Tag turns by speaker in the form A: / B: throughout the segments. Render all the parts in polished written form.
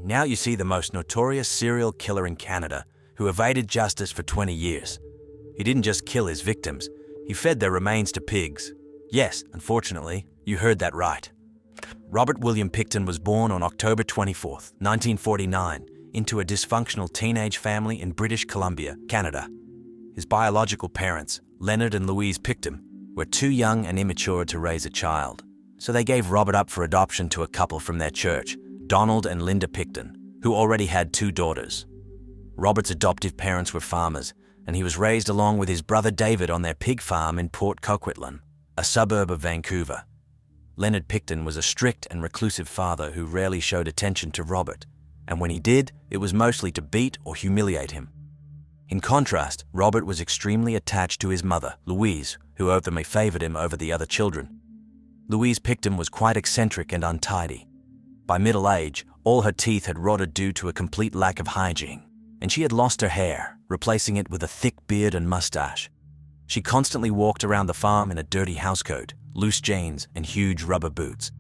A: Now you see the most notorious serial killer in Canada, who evaded justice for 20 years. He didn't just kill his victims, he fed their remains to pigs. Yes, unfortunately, you heard that right. Robert William Pickton was born on October 24, 1949, into a dysfunctional teenage family in British Columbia, Canada. His biological parents, Leonard and Louise Pickton, were too young and immature to raise a child, so they gave Robert up for adoption to a couple from their church, Donald and Linda Pickton, who already had 2 daughters. Robert's adoptive parents were farmers, and he was raised along with his brother David on their pig farm in Port Coquitlam, a suburb of Vancouver. Leonard Pickton was a strict and reclusive father who rarely showed attention to Robert, and when he did, it was mostly to beat or humiliate him. In contrast, Robert was extremely attached to his mother, Louise, who openly favored him over the other children. Louise Pickton was quite eccentric and untidy. By middle age, all her teeth had rotted due to a complete lack of hygiene, and she had lost her hair, replacing it with a thick beard and mustache. She constantly walked around the farm in a dirty housecoat, loose jeans, and huge rubber boots.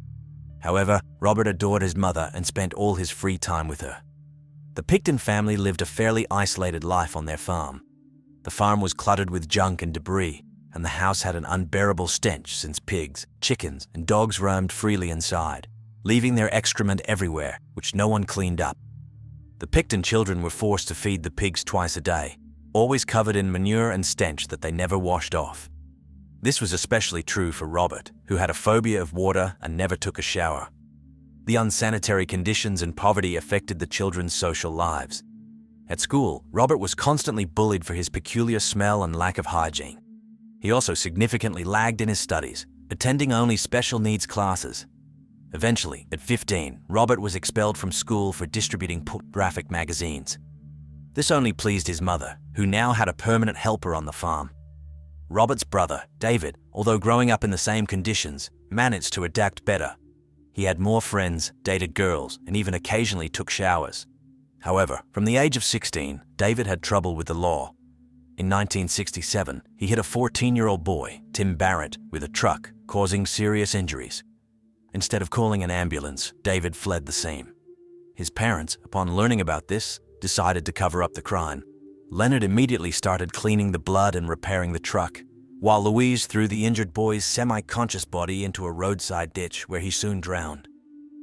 A: However, Robert adored his mother and spent all his free time with her. The Pickton family lived a fairly isolated life on their farm. The farm was cluttered with junk and debris, and the house had an unbearable stench since pigs, chickens, and dogs roamed freely inside, leaving their excrement everywhere, which no one cleaned up. The Pickton children were forced to feed the pigs twice a day, always covered in manure and stench that they never washed off. This was especially true for Robert, who had a phobia of water and never took a shower. The unsanitary conditions and poverty affected the children's social lives. At school, Robert was constantly bullied for his peculiar smell and lack of hygiene. He also significantly lagged in his studies, attending only special needs classes. Eventually, at 15, Robert was expelled from school for distributing pornographic magazines. This only pleased his mother, who now had a permanent helper on the farm. Robert's brother, David, although growing up in the same conditions, managed to adapt better. He had more friends, dated girls, and even occasionally took showers. However, from the age of 16, David had trouble with the law. In 1967, he hit a 14-year-old boy, Tim Barrett, with a truck, causing serious injuries. Instead of calling an ambulance, David fled the scene. His parents, upon learning about this, decided to cover up the crime. Leonard immediately started cleaning the blood and repairing the truck, while Louise threw the injured boy's semi-conscious body into a roadside ditch where he soon drowned.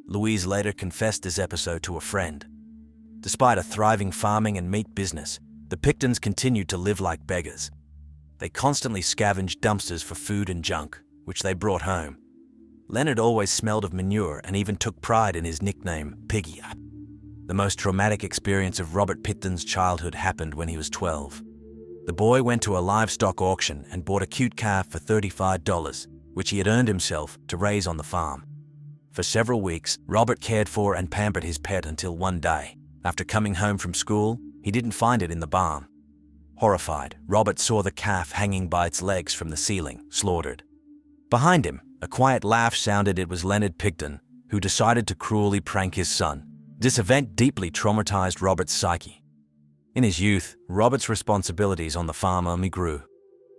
A: Louise later confessed this episode to a friend. Despite a thriving farming and meat business, the Picktons continued to live like beggars. They constantly scavenged dumpsters for food and junk, which they brought home. Leonard always smelled of manure and even took pride in his nickname, Piggy. The most traumatic experience of Robert Pickton's childhood happened when he was 12. The boy went to a livestock auction and bought a cute calf for $35, which he had earned himself to raise on the farm. For several weeks, Robert cared for and pampered his pet until one day, after coming home from school, he didn't find it in the barn. Horrified, Robert saw the calf hanging by its legs from the ceiling, slaughtered. Behind him, a quiet laugh sounded. It was Leonard Pickton, who decided to cruelly prank his son. This event deeply traumatized Robert's psyche. In his youth, Robert's responsibilities on the farm only grew.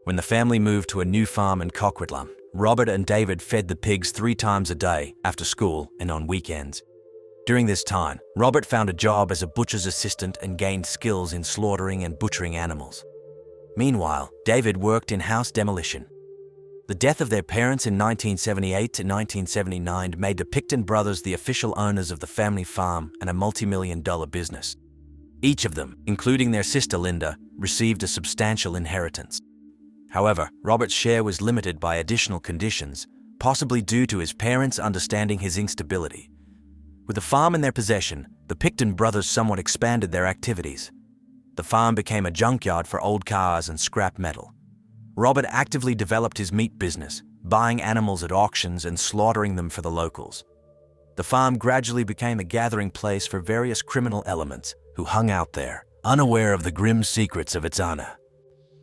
A: When the family moved to a new farm in Coquitlam, Robert and David fed the pigs 3 times a day, after school and on weekends. During this time, Robert found a job as a butcher's assistant and gained skills in slaughtering and butchering animals. Meanwhile, David worked in house demolition. The death of their parents in 1978 to 1979 made the Pickton brothers the official owners of the family farm and a multi-million-dollar business. Each of them, including their sister Linda, received a substantial inheritance. However, Robert's share was limited by additional conditions, possibly due to his parents understanding his instability. With the farm in their possession, the Pickton brothers somewhat expanded their activities. The farm became a junkyard for old cars and scrap metal. Robert actively developed his meat business, buying animals at auctions and slaughtering them for the locals. The farm gradually became a gathering place for various criminal elements who hung out there, unaware of the grim secrets of its owner.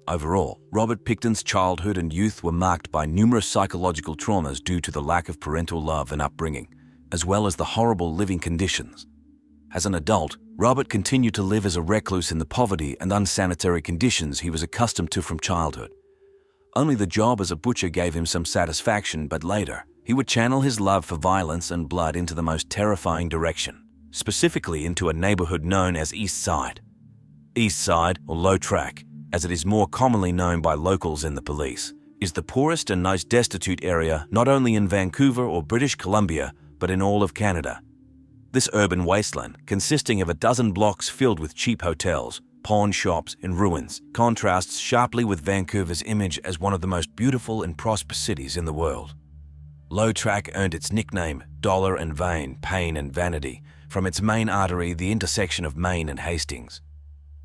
B: Overall, Robert Pickton's childhood and youth were marked by numerous psychological traumas due to the lack of parental love and upbringing, as well as the horrible living conditions. As an adult, Robert continued to live as a recluse in the poverty and unsanitary conditions he was accustomed to from childhood. Only the job as a butcher gave him some satisfaction, but later, he would channel his love for violence and blood into the most terrifying direction, specifically into a neighborhood known as Eastside. Eastside, or Low Track, as it is more commonly known by locals and the police, is the poorest and most destitute area not only in Vancouver or British Columbia, but in all of Canada. This urban wasteland, consisting of a dozen blocks filled with cheap hotels, pawn shops, and ruins, contrasts sharply with Vancouver's image as one of the most beautiful and prosperous cities in the world. Low Track earned its nickname Dollar and Vein, Pain and Vanity from its main artery, the intersection of Main and Hastings.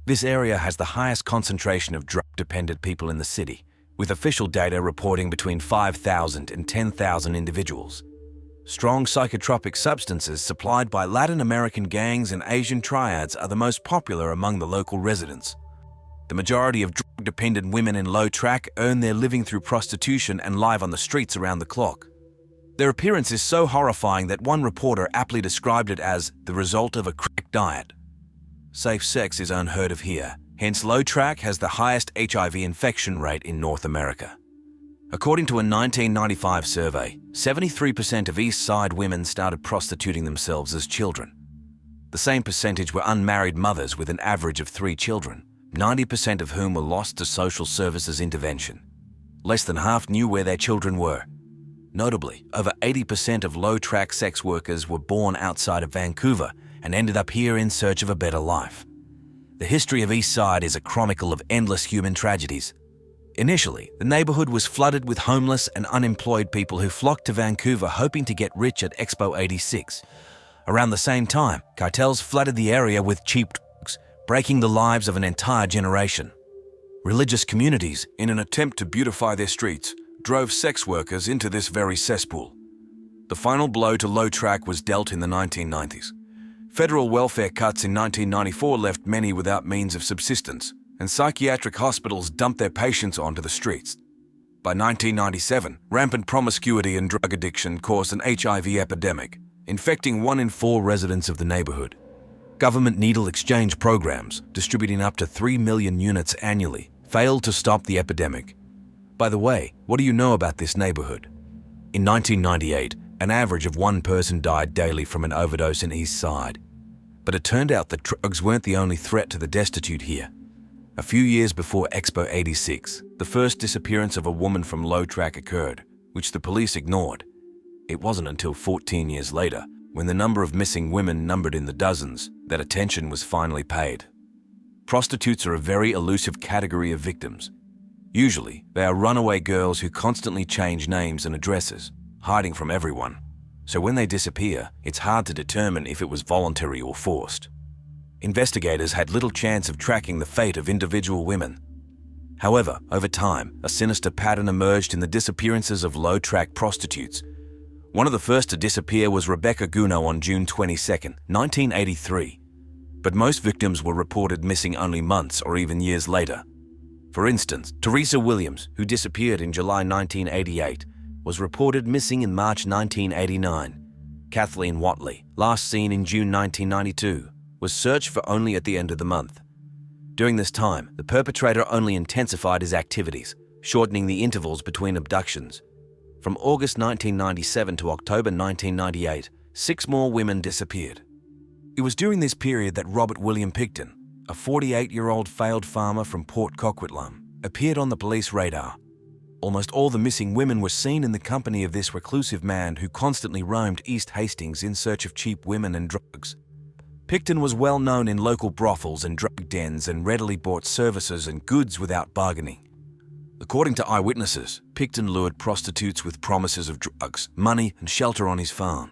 B: This area has the highest concentration of drug-dependent people in the city, with official data reporting between 5,000 and 10,000 individuals. Strong psychotropic substances supplied by Latin American gangs and Asian triads are the most popular among the local residents. The majority of drug-dependent women in Low Track earn their living through prostitution and live on the streets around the clock. Their appearance is so horrifying that one reporter aptly described it as the result of a crack diet. Safe sex is unheard of here, hence Low Track has the highest HIV infection rate in North America. According to a 1995 survey, 73% of Eastside women started prostituting themselves as children. The same percentage were unmarried mothers with an average of 3 children, 90% of whom were lost to social services intervention. Less than half knew where their children were. Notably, over 80% of Low Track sex workers were born outside of Vancouver and ended up here in search of a better life. The history of Eastside is a chronicle of endless human tragedies. Initially, the neighborhood was flooded with homeless and unemployed people who flocked to Vancouver hoping to get rich at Expo 86. Around the same time, cartels flooded the area with cheap drugs, breaking the lives of an entire generation. Religious communities, in an attempt to beautify their streets, drove sex workers into this very cesspool. The final blow to Low Track was dealt in the 1990s. Federal welfare cuts in 1994 left many without means of subsistence, and psychiatric hospitals dumped their patients onto the streets. By 1997, rampant promiscuity and drug addiction caused an HIV epidemic, infecting 1 in 4 residents of the neighborhood. Government needle exchange programs, distributing up to 3 million units annually, failed to stop the epidemic. By the way, what do you know about this neighborhood? In 1998, an average of 1 person died daily from an overdose in Eastside. But it turned out that drugs weren't the only threat to the destitute here. A few years before Expo 86, the first disappearance of a woman from Low Track occurred, which the police ignored. It wasn't until 14 years later, when the number of missing women numbered in the dozens, that attention was finally paid. Prostitutes are a very elusive category of victims. Usually, they are runaway girls who constantly change names and addresses, hiding from everyone. So when they disappear, it's hard to determine if it was voluntary or forced. Investigators had little chance of tracking the fate of individual women. However, over time, a sinister pattern emerged in the disappearances of Low Track prostitutes. One of the first to disappear was Rebecca Guno on June 22, 1983. But most victims were reported missing only months or even years later. For instance, Teresa Williams, who disappeared in July 1988, was reported missing in March 1989. Kathleen Watley, last seen in June 1992, was searched for only at the end of the month. During this time, the perpetrator only intensified his activities, shortening the intervals between abductions. From August 1997 to October 1998, 6 more women disappeared. It was during this period that Robert William Pickton, a 48-year-old failed farmer from Port Coquitlam, appeared on the police radar. Almost all the missing women were seen in the company of this reclusive man who constantly roamed East Hastings in search of cheap women and drugs. Pickton was well known in local brothels and drug dens and readily bought services and goods without bargaining. According to eyewitnesses, Pickton lured prostitutes with promises of drugs, money, and shelter on his farm.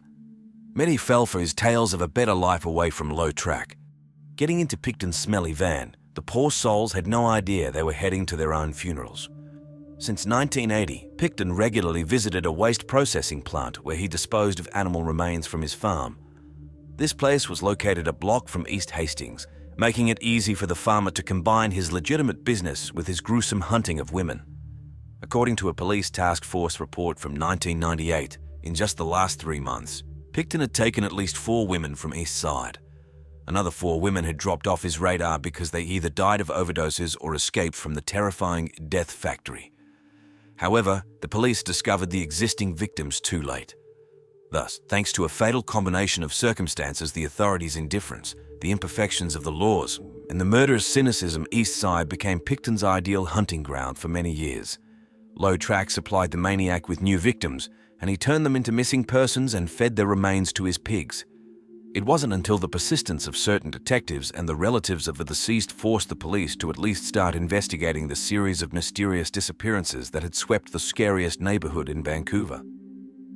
B: Many fell for his tales of a better life away from Low Track. Getting into Pickton's smelly van, the poor souls had no idea they were heading to their own funerals. Since 1980, Pickton regularly visited a waste processing plant where he disposed of animal remains from his farm. This place was located a block from East Hastings, making it easy for the farmer to combine his legitimate business with his gruesome hunting of women. According to a police task force report from 1998, in just the last 3 months, Pickton had taken at least 4 women from Eastside. Another 4 women had dropped off his radar because they either died of overdoses or escaped from the terrifying death factory. However, the police discovered the existing victims too late. Thus, thanks to a fatal combination of circumstances, the authorities' indifference, the imperfections of the laws, and the murderous cynicism, Eastside became Pickton's ideal hunting ground for many years. Low track supplied the maniac with new victims, and he turned them into missing persons and fed their remains to his pigs. It wasn't until the persistence of certain detectives and the relatives of the deceased forced the police to at least start investigating the series of mysterious disappearances that had swept the scariest neighborhood in Vancouver.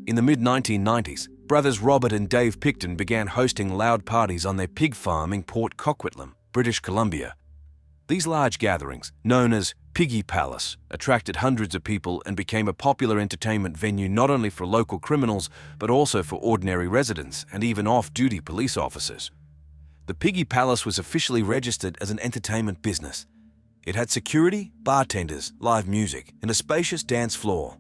B: In the mid-1990s, brothers Robert and Dave Pickton began hosting loud parties on their pig farm in Port Coquitlam, British Columbia. These large gatherings, known as Piggy Palace, attracted hundreds of people and became a popular entertainment venue not only for local criminals, but also for ordinary residents and even off-duty police officers. The Piggy Palace was officially registered as an entertainment business. It had security, bartenders, live music, and a spacious dance floor.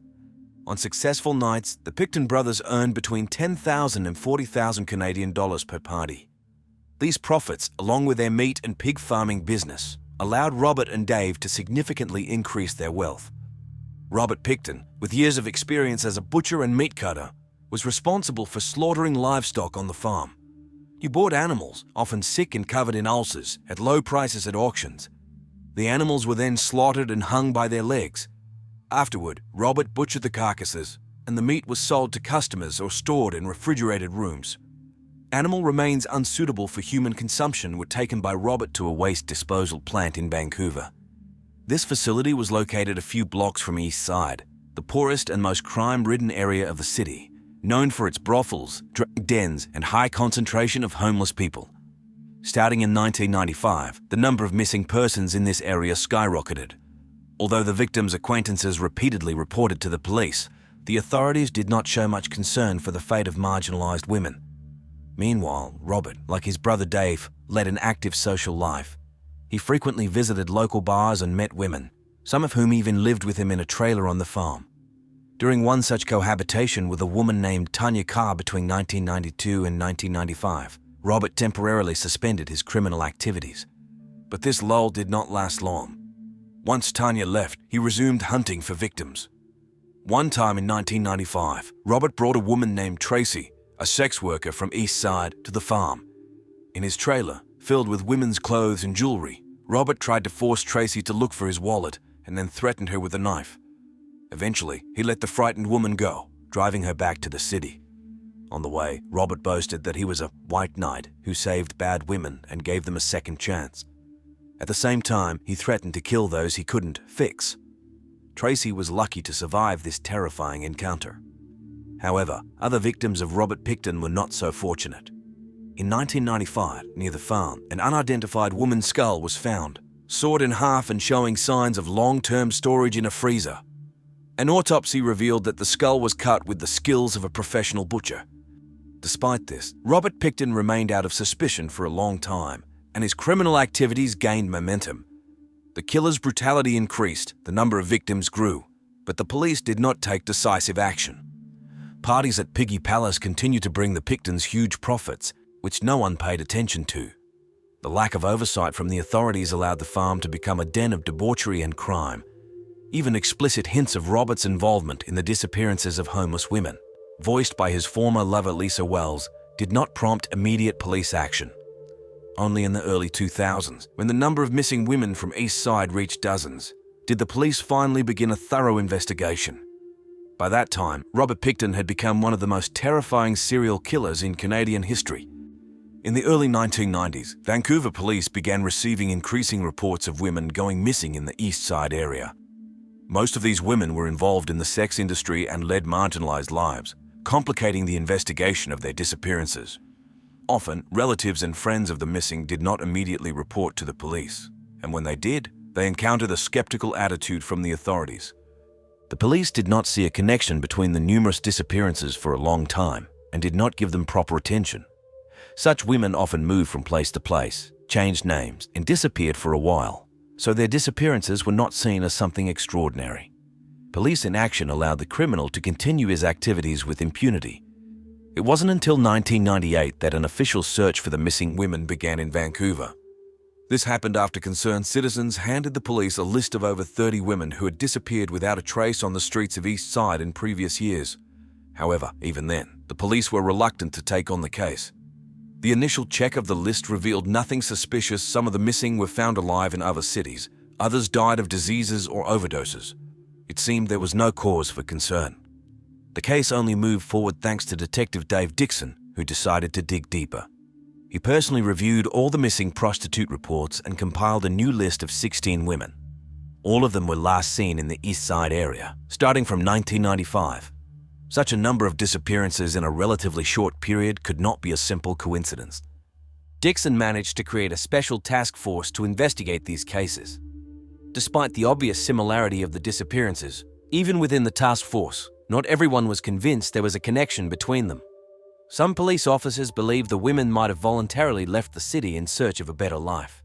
B: On successful nights, the Pickton brothers earned between $10,000 and $40,000 Canadian dollars per party. These profits, along with their meat and pig farming business, allowed Robert and Dave to significantly increase their wealth. Robert Pickton, with years of experience as a butcher and meat cutter, was responsible for slaughtering livestock on the farm. He bought animals, often sick and covered in ulcers, at low prices at auctions. The animals were then slaughtered and hung by their legs. Afterward, Robert butchered the carcasses, and the meat was sold to customers or stored in refrigerated rooms. Animal remains unsuitable for human consumption were taken by Robert to a waste disposal plant in Vancouver. This facility was located a few blocks from Eastside, the poorest and most crime-ridden area of the city, known for its brothels, drug dens, and high concentration of homeless people. Starting in 1995, the number of missing persons in this area skyrocketed. Although the victims' acquaintances repeatedly reported to the police, the authorities did not show much concern for the fate of marginalized women. Meanwhile, Robert, like his brother Dave, led an active social life. He frequently visited local bars and met women, some of whom even lived with him in a trailer on the farm. During one such cohabitation with a woman named Tanya Carr between 1992 and 1995, Robert temporarily suspended his criminal activities. But this lull did not last long. Once Tanya left, he resumed hunting for victims. One time in 1995, Robert brought a woman named Tracy, a sex worker from Eastside, to the farm. In his trailer, filled with women's clothes and jewelry, Robert tried to force Tracy to look for his wallet and then threatened her with a knife. Eventually, he let the frightened woman go, driving her back to the city. On the way, Robert boasted that he was a white knight who saved bad women and gave them a second chance. At the same time, he threatened to kill those he couldn't fix. Tracy was lucky to survive this terrifying encounter. However, other victims of Robert Pickton were not so fortunate. In 1995, near the farm, an unidentified woman's skull was found, sawed in half and showing signs of long-term storage in a freezer. An autopsy revealed that the skull was cut with the skills of a professional butcher. Despite this, Robert Pickton remained out of suspicion for a long time, and his criminal activities gained momentum. The killer's brutality increased, the number of victims grew, but the police did not take decisive action. Parties at Piggy Palace continued to bring the Picktons huge profits, which no one paid attention to. The lack of oversight from the authorities allowed the farm to become a den of debauchery and crime. Even explicit hints of Robert's involvement in the disappearances of homeless women, voiced by his former lover Lisa Wells, did not prompt immediate police action. Only in the early 2000s, when the number of missing women from Eastside reached dozens, did the police finally begin a thorough investigation. By that time, Robert Pickton had become one of the most terrifying serial killers in Canadian history. In the early 1990s, Vancouver police began receiving increasing reports of women going missing in the Eastside area. Most of these women were involved in the sex industry and led marginalized lives, complicating the investigation of their disappearances. Often, relatives and friends of the missing did not immediately report to the police, and when they did, they encountered a skeptical attitude from the authorities. The police did not see a connection between the numerous disappearances for a long time and did not give them proper attention. Such women often moved from place to place, changed names, and disappeared for a while, so their disappearances were not seen as something extraordinary. Police inaction allowed the criminal to continue his activities with impunity. It wasn't until 1998 that an official search for the missing women began in Vancouver. This happened after concerned citizens handed the police a list of over 30 women who had disappeared without a trace on the streets of Eastside in previous years. However, even then, the police were reluctant to take on the case. The initial check of the list revealed nothing suspicious. Some of the missing were found alive in other cities. Others died of diseases or overdoses. It seemed there was no cause for concern. The case only moved forward thanks to Detective Dave Dixon, who decided to dig deeper. He personally reviewed all the missing prostitute reports and compiled a new list of 16 women. All of them were last seen in the Eastside area, starting from 1995. Such a number of disappearances in a relatively short period could not be a simple coincidence. Dixon managed to create a special task force to investigate these cases. Despite the obvious similarity of the disappearances, even within the task force, not everyone was convinced there was a connection between them. Some police officers believed the women might have voluntarily left the city in search of a better life.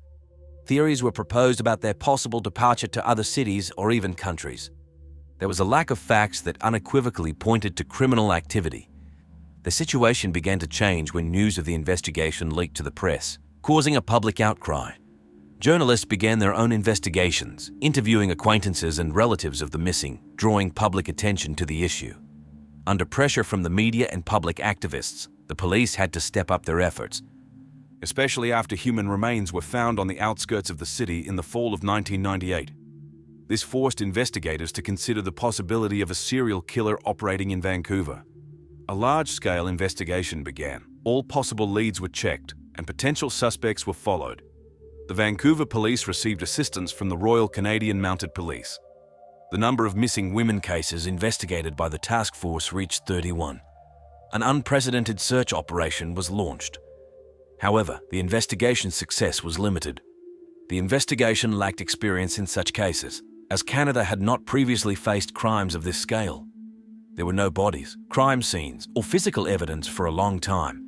B: Theories were proposed about their possible departure to other cities or even countries. There was a lack of facts that unequivocally pointed to criminal activity. The situation began to change when news of the investigation leaked to the press, causing a public outcry. Journalists began their own investigations, interviewing acquaintances and relatives of the missing, drawing public attention to the issue. Under pressure from the media and public activists, the police had to step up their efforts, especially after human remains were found on the outskirts of the city in the fall of 1998. This forced investigators to consider the possibility of a serial killer operating in Vancouver. A large-scale investigation began. All possible leads were checked, and potential suspects were followed. The Vancouver police received assistance from the Royal Canadian Mounted Police. The number of missing women cases investigated by the task force reached 31. An unprecedented search operation was launched. However, the investigation's success was limited. The investigation lacked experience in such cases, as Canada had not previously faced crimes of this scale. There were no bodies, crime scenes, or physical evidence for a long time.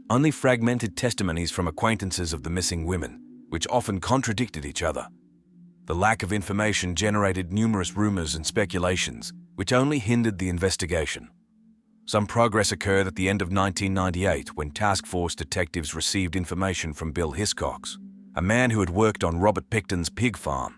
B: Only fragmented testimonies from acquaintances of the missing women, which often contradicted each other. The lack of information generated numerous rumors and speculations, which only hindered the investigation. Some progress occurred at the end of 1998 when task force detectives received information from Bill Hiscox, a man who had worked on Robert Pickton's pig farm.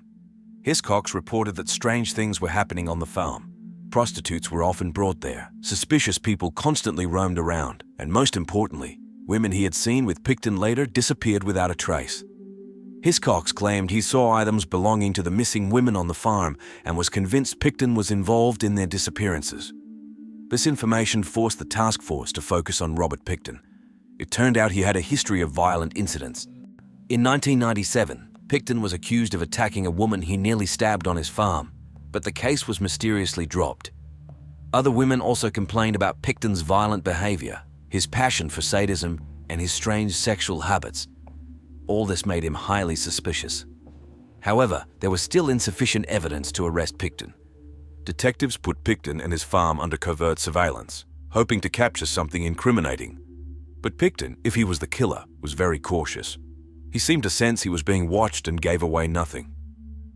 B: Hiscox reported that strange things were happening on the farm. Prostitutes were often brought there, suspicious people constantly roamed around, and most importantly, women he had seen with Pickton later disappeared without a trace. Hiscox claimed he saw items belonging to the missing women on the farm and was convinced Pickton was involved in their disappearances. This information forced the task force to focus on Robert Pickton. It turned out he had a history of violent incidents. In 1997, Pickton was accused of attacking a woman he nearly stabbed on his farm, but the case was mysteriously dropped. Other women also complained about Pickton's violent behavior, his passion for sadism, and his strange sexual habits. All this made him highly suspicious. However, there was still insufficient evidence to arrest Pickton. Detectives put Pickton and his farm under covert surveillance, hoping to capture something incriminating. But Pickton, if he was the killer, was very cautious. He seemed to sense he was being watched and gave away nothing.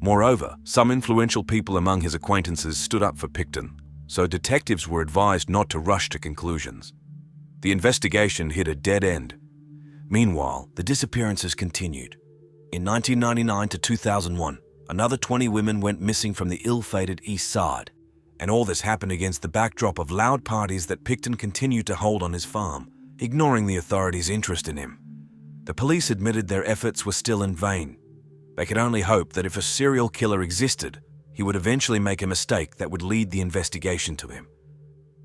B: Moreover, some influential people among his acquaintances stood up for Pickton, so detectives were advised not to rush to conclusions. The investigation hit a dead end. Meanwhile, the disappearances continued. In 1999 to 2001, another 20 women went missing from the ill-fated Eastside, and all this happened against the backdrop of loud parties that Pickton continued to hold on his farm, ignoring the authorities' interest in him. The police admitted their efforts were still in vain. They could only hope that if a serial killer existed, he would eventually make a mistake that would lead the investigation to him.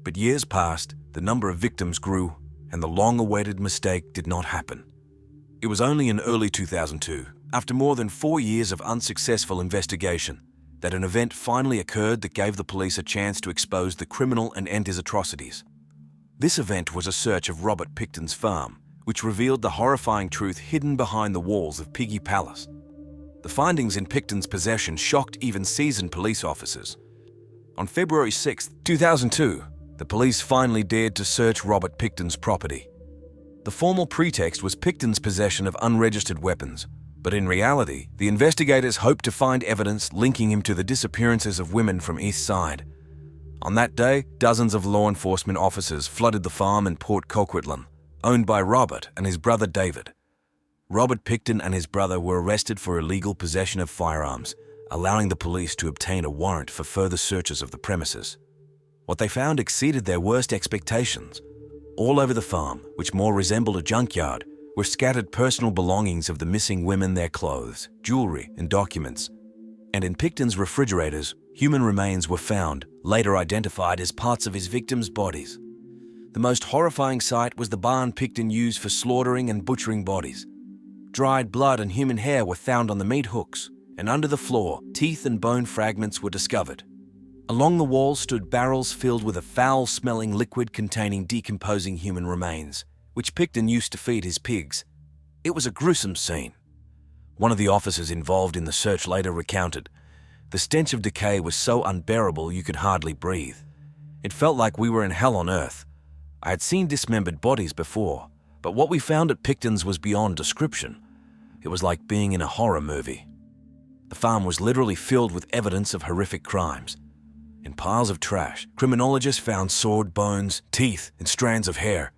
B: But years passed, the number of victims grew, and the long-awaited mistake did not happen. It was only in early 2002, after more than 4 years of unsuccessful investigation, that an event finally occurred that gave the police a chance to expose the criminal and end his atrocities. This event was a search of Robert Pickton's farm, which revealed the horrifying truth hidden behind the walls of Piggy Palace. The findings in Pickton's possession shocked even seasoned police officers. On February 6, 2002, the police finally dared to search Robert Pickton's property. The formal pretext was Pickton's possession of unregistered weapons, but in reality, the investigators hoped to find evidence linking him to the disappearances of women from Eastside. On that day, dozens of law enforcement officers flooded the farm in Port Coquitlam, owned by Robert and his brother David. Robert Pickton and his brother were arrested for illegal possession of firearms, allowing the police to obtain a warrant for further searches of the premises. What they found exceeded their worst expectations. All over the farm, which more resembled a junkyard, were scattered personal belongings of the missing women, their clothes, jewelry, and documents. And in Pickton's refrigerators, human remains were found, later identified as parts of his victims' bodies. The most horrifying sight was the barn Pickton used for slaughtering and butchering bodies. Dried blood and human hair were found on the meat hooks, and under the floor, teeth and bone fragments were discovered. Along the walls stood barrels filled with a foul-smelling liquid containing decomposing human remains, which Pickton used to feed his pigs. It was a gruesome scene. One of the officers involved in the search later recounted, "The stench of decay was so unbearable you could hardly breathe. It felt like we were in hell on earth. I had seen dismembered bodies before, but what we found at Pickton's was beyond description. It was like being in a horror movie." The farm was literally filled with evidence of horrific crimes. In piles of trash, criminologists found sawed bones, teeth, and strands of hair.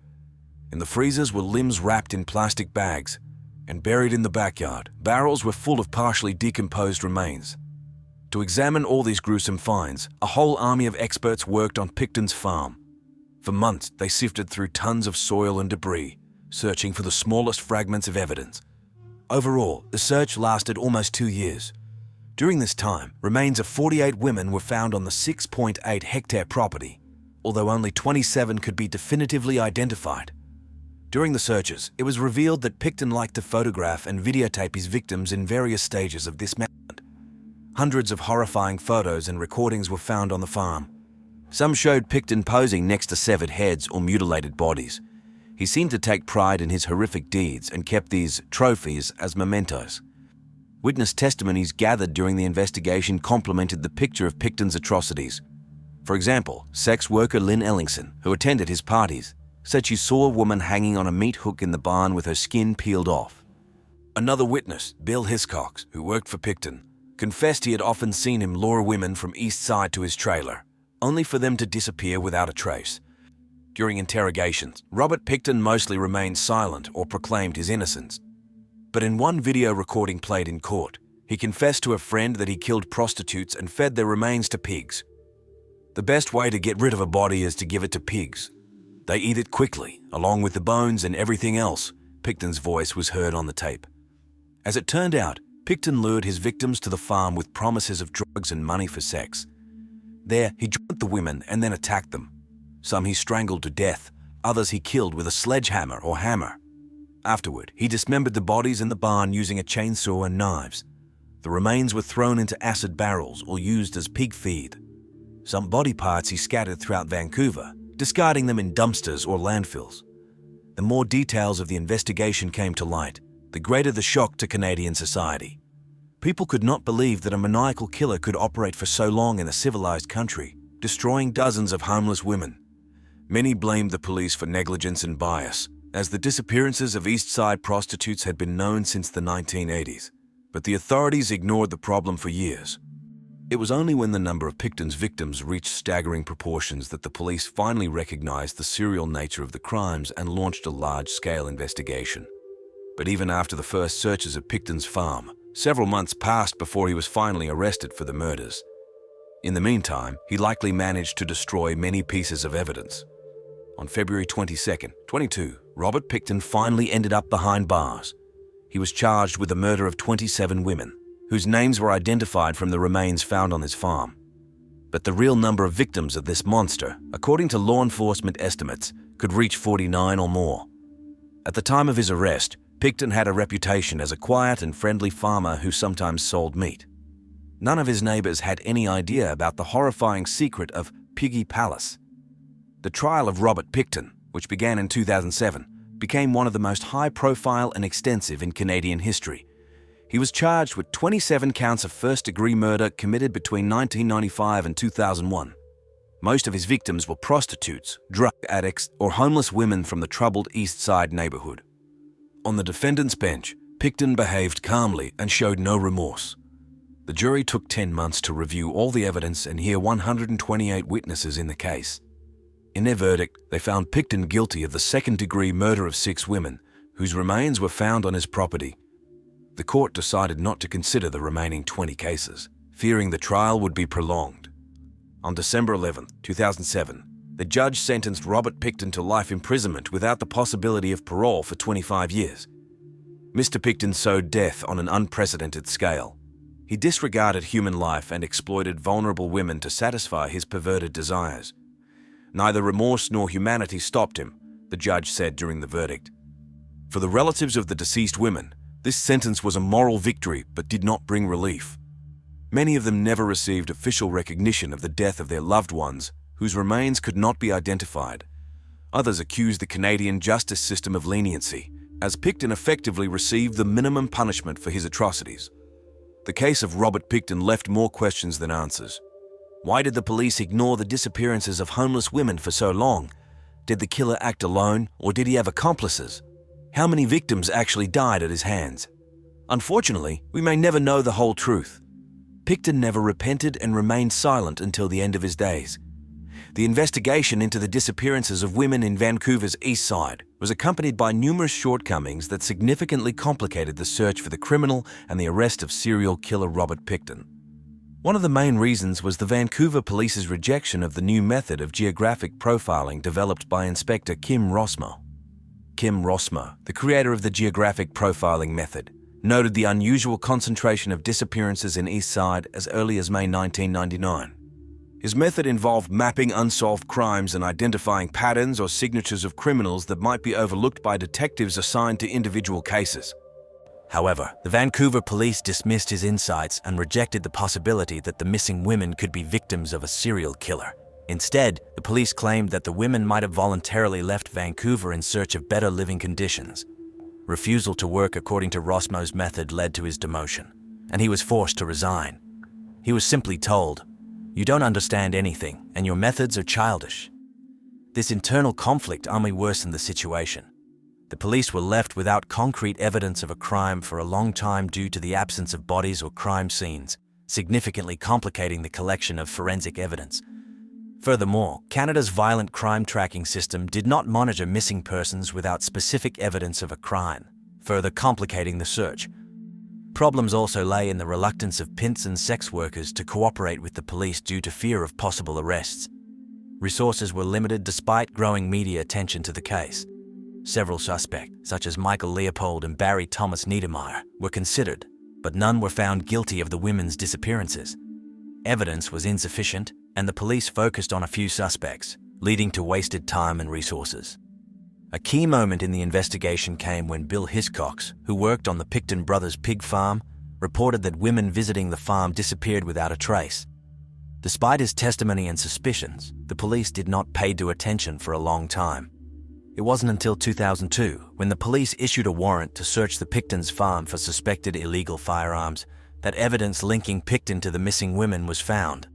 B: In the freezers were limbs wrapped in plastic bags, and buried in the backyard, barrels were full of partially decomposed remains. To examine all these gruesome finds, a whole army of experts worked on Pickton's farm. For months, they sifted through tons of soil and debris, searching for the smallest fragments of evidence. Overall, the search lasted almost 2 years. During this time, remains of 48 women were found on the 6.8-hectare property, although only 27 could be definitively identified. During the searches, it was revealed that Pickton liked to photograph and videotape his victims in various stages of dismemberment. Hundreds of horrifying photos and recordings were found on the farm. Some showed Pickton posing next to severed heads or mutilated bodies. He seemed to take pride in his horrific deeds and kept these trophies as mementos. Witness testimonies gathered during the investigation complemented the picture of Pickton's atrocities. For example, sex worker Lynn Ellingson, who attended his parties, said she saw a woman hanging on a meat hook in the barn with her skin peeled off. Another witness, Bill Hiscox, who worked for Pickton, confessed he had often seen him lure women from Eastside to his trailer, only for them to disappear without a trace. During interrogations, Robert Pickton mostly remained silent or proclaimed his innocence. But in one video recording played in court, he confessed to a friend that he killed prostitutes and fed their remains to pigs. "The best way to get rid of a body is to give it to pigs. They eat it quickly, along with the bones and everything else," Pickton's voice was heard on the tape. As it turned out, Pickton lured his victims to the farm with promises of drugs and money for sex. There, he drugged the women and then attacked them. Some he strangled to death, others he killed with a sledgehammer or hammer. Afterward, he dismembered the bodies in the barn using a chainsaw and knives. The remains were thrown into acid barrels or used as pig feed. Some body parts he scattered throughout Vancouver, discarding them in dumpsters or landfills. The more details of the investigation came to light, the greater the shock to Canadian society. People could not believe that a maniacal killer could operate for so long in a civilized country, destroying dozens of homeless women. Many blamed the police for negligence and bias, as the disappearances of Eastside prostitutes had been known since the 1980s, but the authorities ignored the problem for years. It was only when the number of Pickton's victims reached staggering proportions that the police finally recognized the serial nature of the crimes and launched a large-scale investigation. But even after the first searches of Pickton's farm, several months passed before he was finally arrested for the murders. In the meantime, he likely managed to destroy many pieces of evidence. On February 22, 22, Robert Pickton finally ended up behind bars. He was charged with the murder of 27 women, whose names were identified from the remains found on his farm. But the real number of victims of this monster, according to law enforcement estimates, could reach 49 or more. At the time of his arrest, Pickton had a reputation as a quiet and friendly farmer who sometimes sold meat. None of his neighbors had any idea about the horrifying secret of Piggy Palace. The trial of Robert Pickton, which began in 2007, became one of the most high-profile and extensive in Canadian history. He was charged with 27 counts of first-degree murder committed between 1995 and 2001. Most of his victims were prostitutes, drug addicts, or homeless women from the troubled Eastside neighborhood. On the defendant's bench, Pickton behaved calmly and showed no remorse. The jury took 10 months to review all the evidence and hear 128 witnesses in the case. In their verdict, they found Pickton guilty of the second-degree murder of 6 women, whose remains were found on his property. The court decided not to consider the remaining 20 cases, fearing the trial would be prolonged. On December 11, 2007, the judge sentenced Robert Pickton to life imprisonment without the possibility of parole for 25 years. Mr. Pickton sowed death on an unprecedented scale. He disregarded human life and exploited vulnerable women to satisfy his perverted desires. Neither remorse nor humanity stopped him, the judge said during the verdict. For the relatives of the deceased women, this sentence was a moral victory but did not bring relief. Many of them never received official recognition of the death of their loved ones, whose remains could not be identified. Others accused the Canadian justice system of leniency, as Pickton effectively received the minimum punishment for his atrocities. The case of Robert Pickton left more questions than answers. Why did the police ignore the disappearances of homeless women for so long? Did the killer act alone, or did he have accomplices? How many victims actually died at his hands? Unfortunately, we may never know the whole truth. Pickton never repented and remained silent until the end of his days. The investigation into the disappearances of women in Vancouver's Eastside was accompanied by numerous shortcomings that significantly complicated the search for the criminal and the arrest of serial killer Robert Pickton. One of the main reasons was the Vancouver police's rejection of the new method of geographic profiling developed by Inspector Kim Rossmo. Kim Rossmo, the creator of the geographic profiling method, noted the unusual concentration of disappearances in Eastside as early as May 1999. His method involved mapping unsolved crimes and identifying patterns or signatures of criminals that might be overlooked by detectives assigned to individual cases.
A: However, the Vancouver police dismissed his insights and rejected the possibility that the missing women could be victims of a serial killer. Instead, the police claimed that the women might have voluntarily left Vancouver in search of better living conditions. Refusal to work according to Rossmo's method led to his demotion, and he was forced to resign. He was simply told, "You don't understand anything, and your methods are childish." This internal conflict only worsened the situation. The police were left without concrete evidence of a crime for a long time due to the absence of bodies or crime scenes, significantly complicating the collection of forensic evidence. Furthermore, Canada's violent crime tracking system did not monitor missing persons without specific evidence of a crime, further complicating the search. Problems also lay in the reluctance of pimps and sex workers to cooperate with the police due to fear of possible arrests. Resources were limited despite growing media attention to the case. Several suspects, such as Michael Leopold and Barry Thomas Niedermeyer, were considered, but none were found guilty of the women's disappearances. Evidence was insufficient, and the police focused on a few suspects, leading to wasted time and resources. A key moment in the investigation came when Bill Hiscox, who worked on the Pickton brothers' pig farm, reported that women visiting the farm disappeared without a trace. Despite his testimony and suspicions, the police did not pay due attention for a long time. It wasn't until 2002, when the police issued a warrant to search the Pickton's farm for suspected illegal firearms, that evidence linking Pickton to the missing women was found.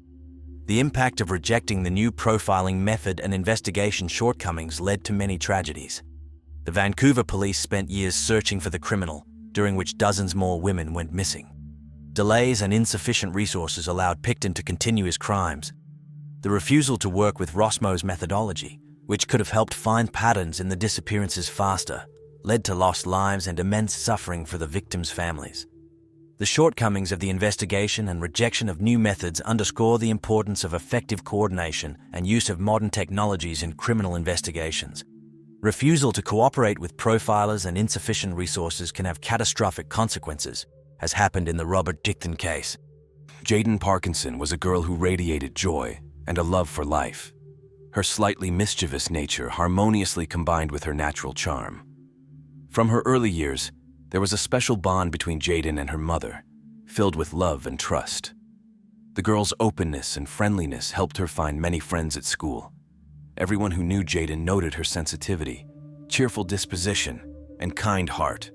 A: The impact of rejecting the new profiling method and investigation shortcomings led to many tragedies. The Vancouver police spent years searching for the criminal, during which dozens more women went missing. Delays and insufficient resources allowed Pickton to continue his crimes. The refusal to work with Rossmo's methodology, which could have helped find patterns in the disappearances faster, led to lost lives and immense suffering for the victims' families. The shortcomings of the investigation and rejection of new methods underscore the importance of effective coordination and use of modern technologies in criminal investigations. Refusal to cooperate with profilers and insufficient resources can have catastrophic consequences, as happened in the Robert Pickton case.
B: Jaden Parkinson was a girl who radiated joy and a love for life. Her slightly mischievous nature harmoniously combined with her natural charm. From her early years, there was a special bond between Jaden and her mother, filled with love and trust. The girl's openness and friendliness helped her find many friends at school. Everyone who knew Jaden noted her sensitivity, cheerful disposition, and kind heart.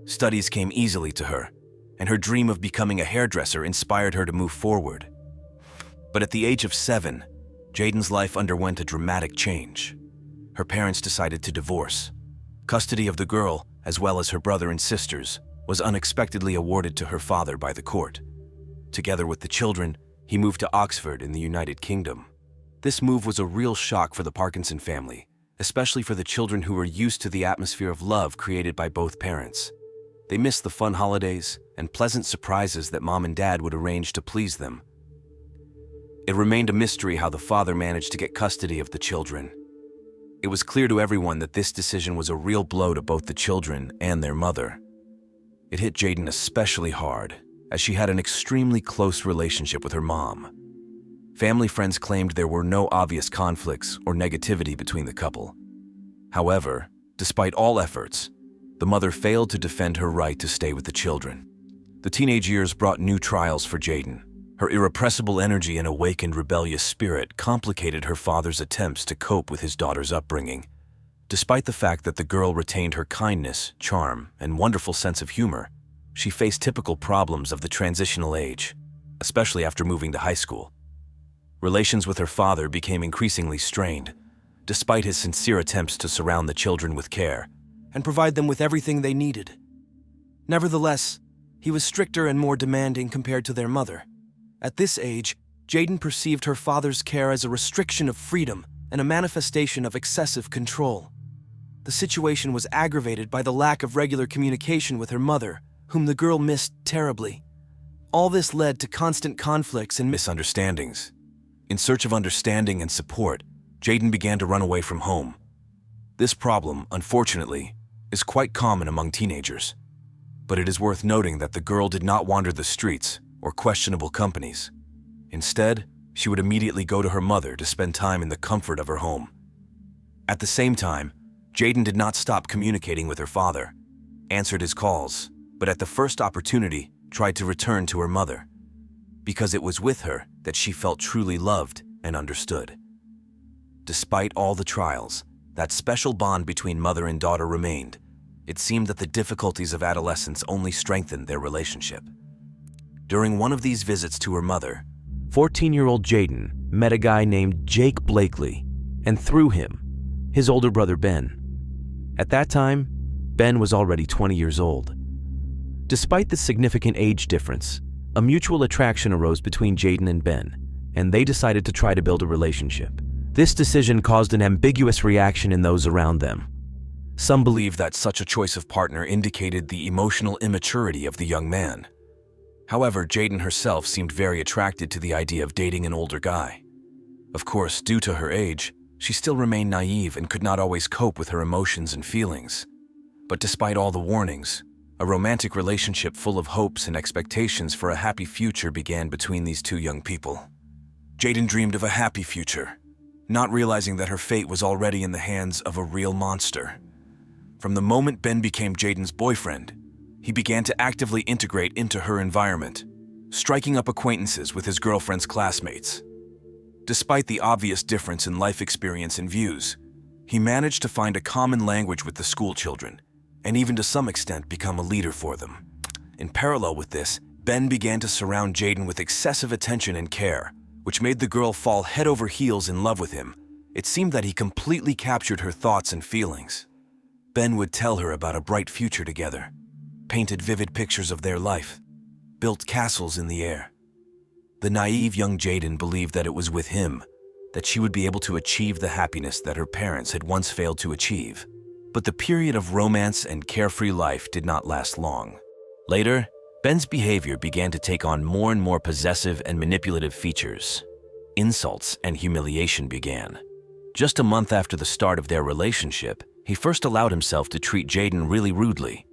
B: Studies came easily to her, and her dream of becoming a hairdresser inspired her to move forward. But at the age of 7, Jaden's life underwent a dramatic change. Her parents decided to divorce. Custody of the girl, as well as her brother and sisters, was unexpectedly awarded to her father by the court. Together with the children, he moved to Oxford in the United Kingdom. This move was a real shock for the Parkinson family, especially for the children who were used to the atmosphere of love created by both parents. They missed the fun holidays and pleasant surprises that Mom and Dad would arrange to please them. It remained a mystery how the father managed to get custody of the children. It was clear to everyone that this decision was a real blow to both the children and their mother. It hit Jaden especially hard, as she had an extremely close relationship with her mom. Family friends claimed there were no obvious conflicts or negativity between the couple. However, despite all efforts, the mother failed to defend her right to stay with the children. The teenage years brought new trials for Jaden. Her irrepressible energy and awakened rebellious spirit complicated her father's attempts to cope with his daughter's upbringing. Despite the fact that the girl retained her kindness, charm, and wonderful sense of humor, she faced typical problems of the transitional age, especially after moving to high school. Relations with her father became increasingly strained, despite his sincere attempts to surround the children with care and provide them with everything they needed. Nevertheless, he was stricter and more demanding compared to their mother. At this age, Jaden perceived her father's care as a restriction of freedom and a manifestation of excessive control. The situation was aggravated by the lack of regular communication with her mother, whom the girl missed terribly. All this led to constant conflicts and misunderstandings. In search of understanding and support, Jaden began to run away from home. This problem, unfortunately, is quite common among teenagers. But it is worth noting that the girl did not wander the streets or questionable companies. Instead, she would immediately go to her mother to spend time in the comfort of her home. At the same time, Jaden did not stop communicating with her father, answered his calls, but at the first opportunity, tried to return to her mother, because it was with her that she felt truly loved and understood. Despite all the trials, that special bond between mother and daughter remained. It seemed that the difficulties of adolescence only strengthened their relationship. During one of these visits to her mother, 14-year-old Jaden met a guy named Jake Blakely, and through him, his older brother Ben. At that time, Ben was already 20 years old. Despite the significant age difference, a mutual attraction arose between Jaden and Ben, and they decided to try to build a relationship. This decision caused an ambiguous reaction in those around them. Some believed that such a choice of partner indicated the emotional immaturity of the young man. However, Jaden herself seemed very attracted to the idea of dating an older guy. Of course, due to her age, she still remained naive and could not always cope with her emotions and feelings. But despite all the warnings, a romantic relationship full of hopes and expectations for a happy future began between these two young people. Jaden dreamed of a happy future, not realizing that her fate was already in the hands of a real monster. From the moment Ben became Jaden's boyfriend, he began to actively integrate into her environment, striking up acquaintances with his girlfriend's classmates. Despite the obvious difference in life experience and views, he managed to find a common language with the school children, and even to some extent become a leader for them. In parallel with this, Ben began to surround Jaden with excessive attention and care, which made the girl fall head over heels in love with him. It seemed that he completely captured her thoughts and feelings. Ben would tell her about a bright future together, painted vivid pictures of their life, built castles in the air. The naive young Jaden believed that it was with him that she would be able to achieve the happiness that her parents had once failed to achieve. But the period of romance and carefree life did not last long. Later, Ben's behavior began to take on more and more possessive and manipulative features. Insults and humiliation began. Just a month after the start of their relationship, he first allowed himself to treat Jaden really rudely.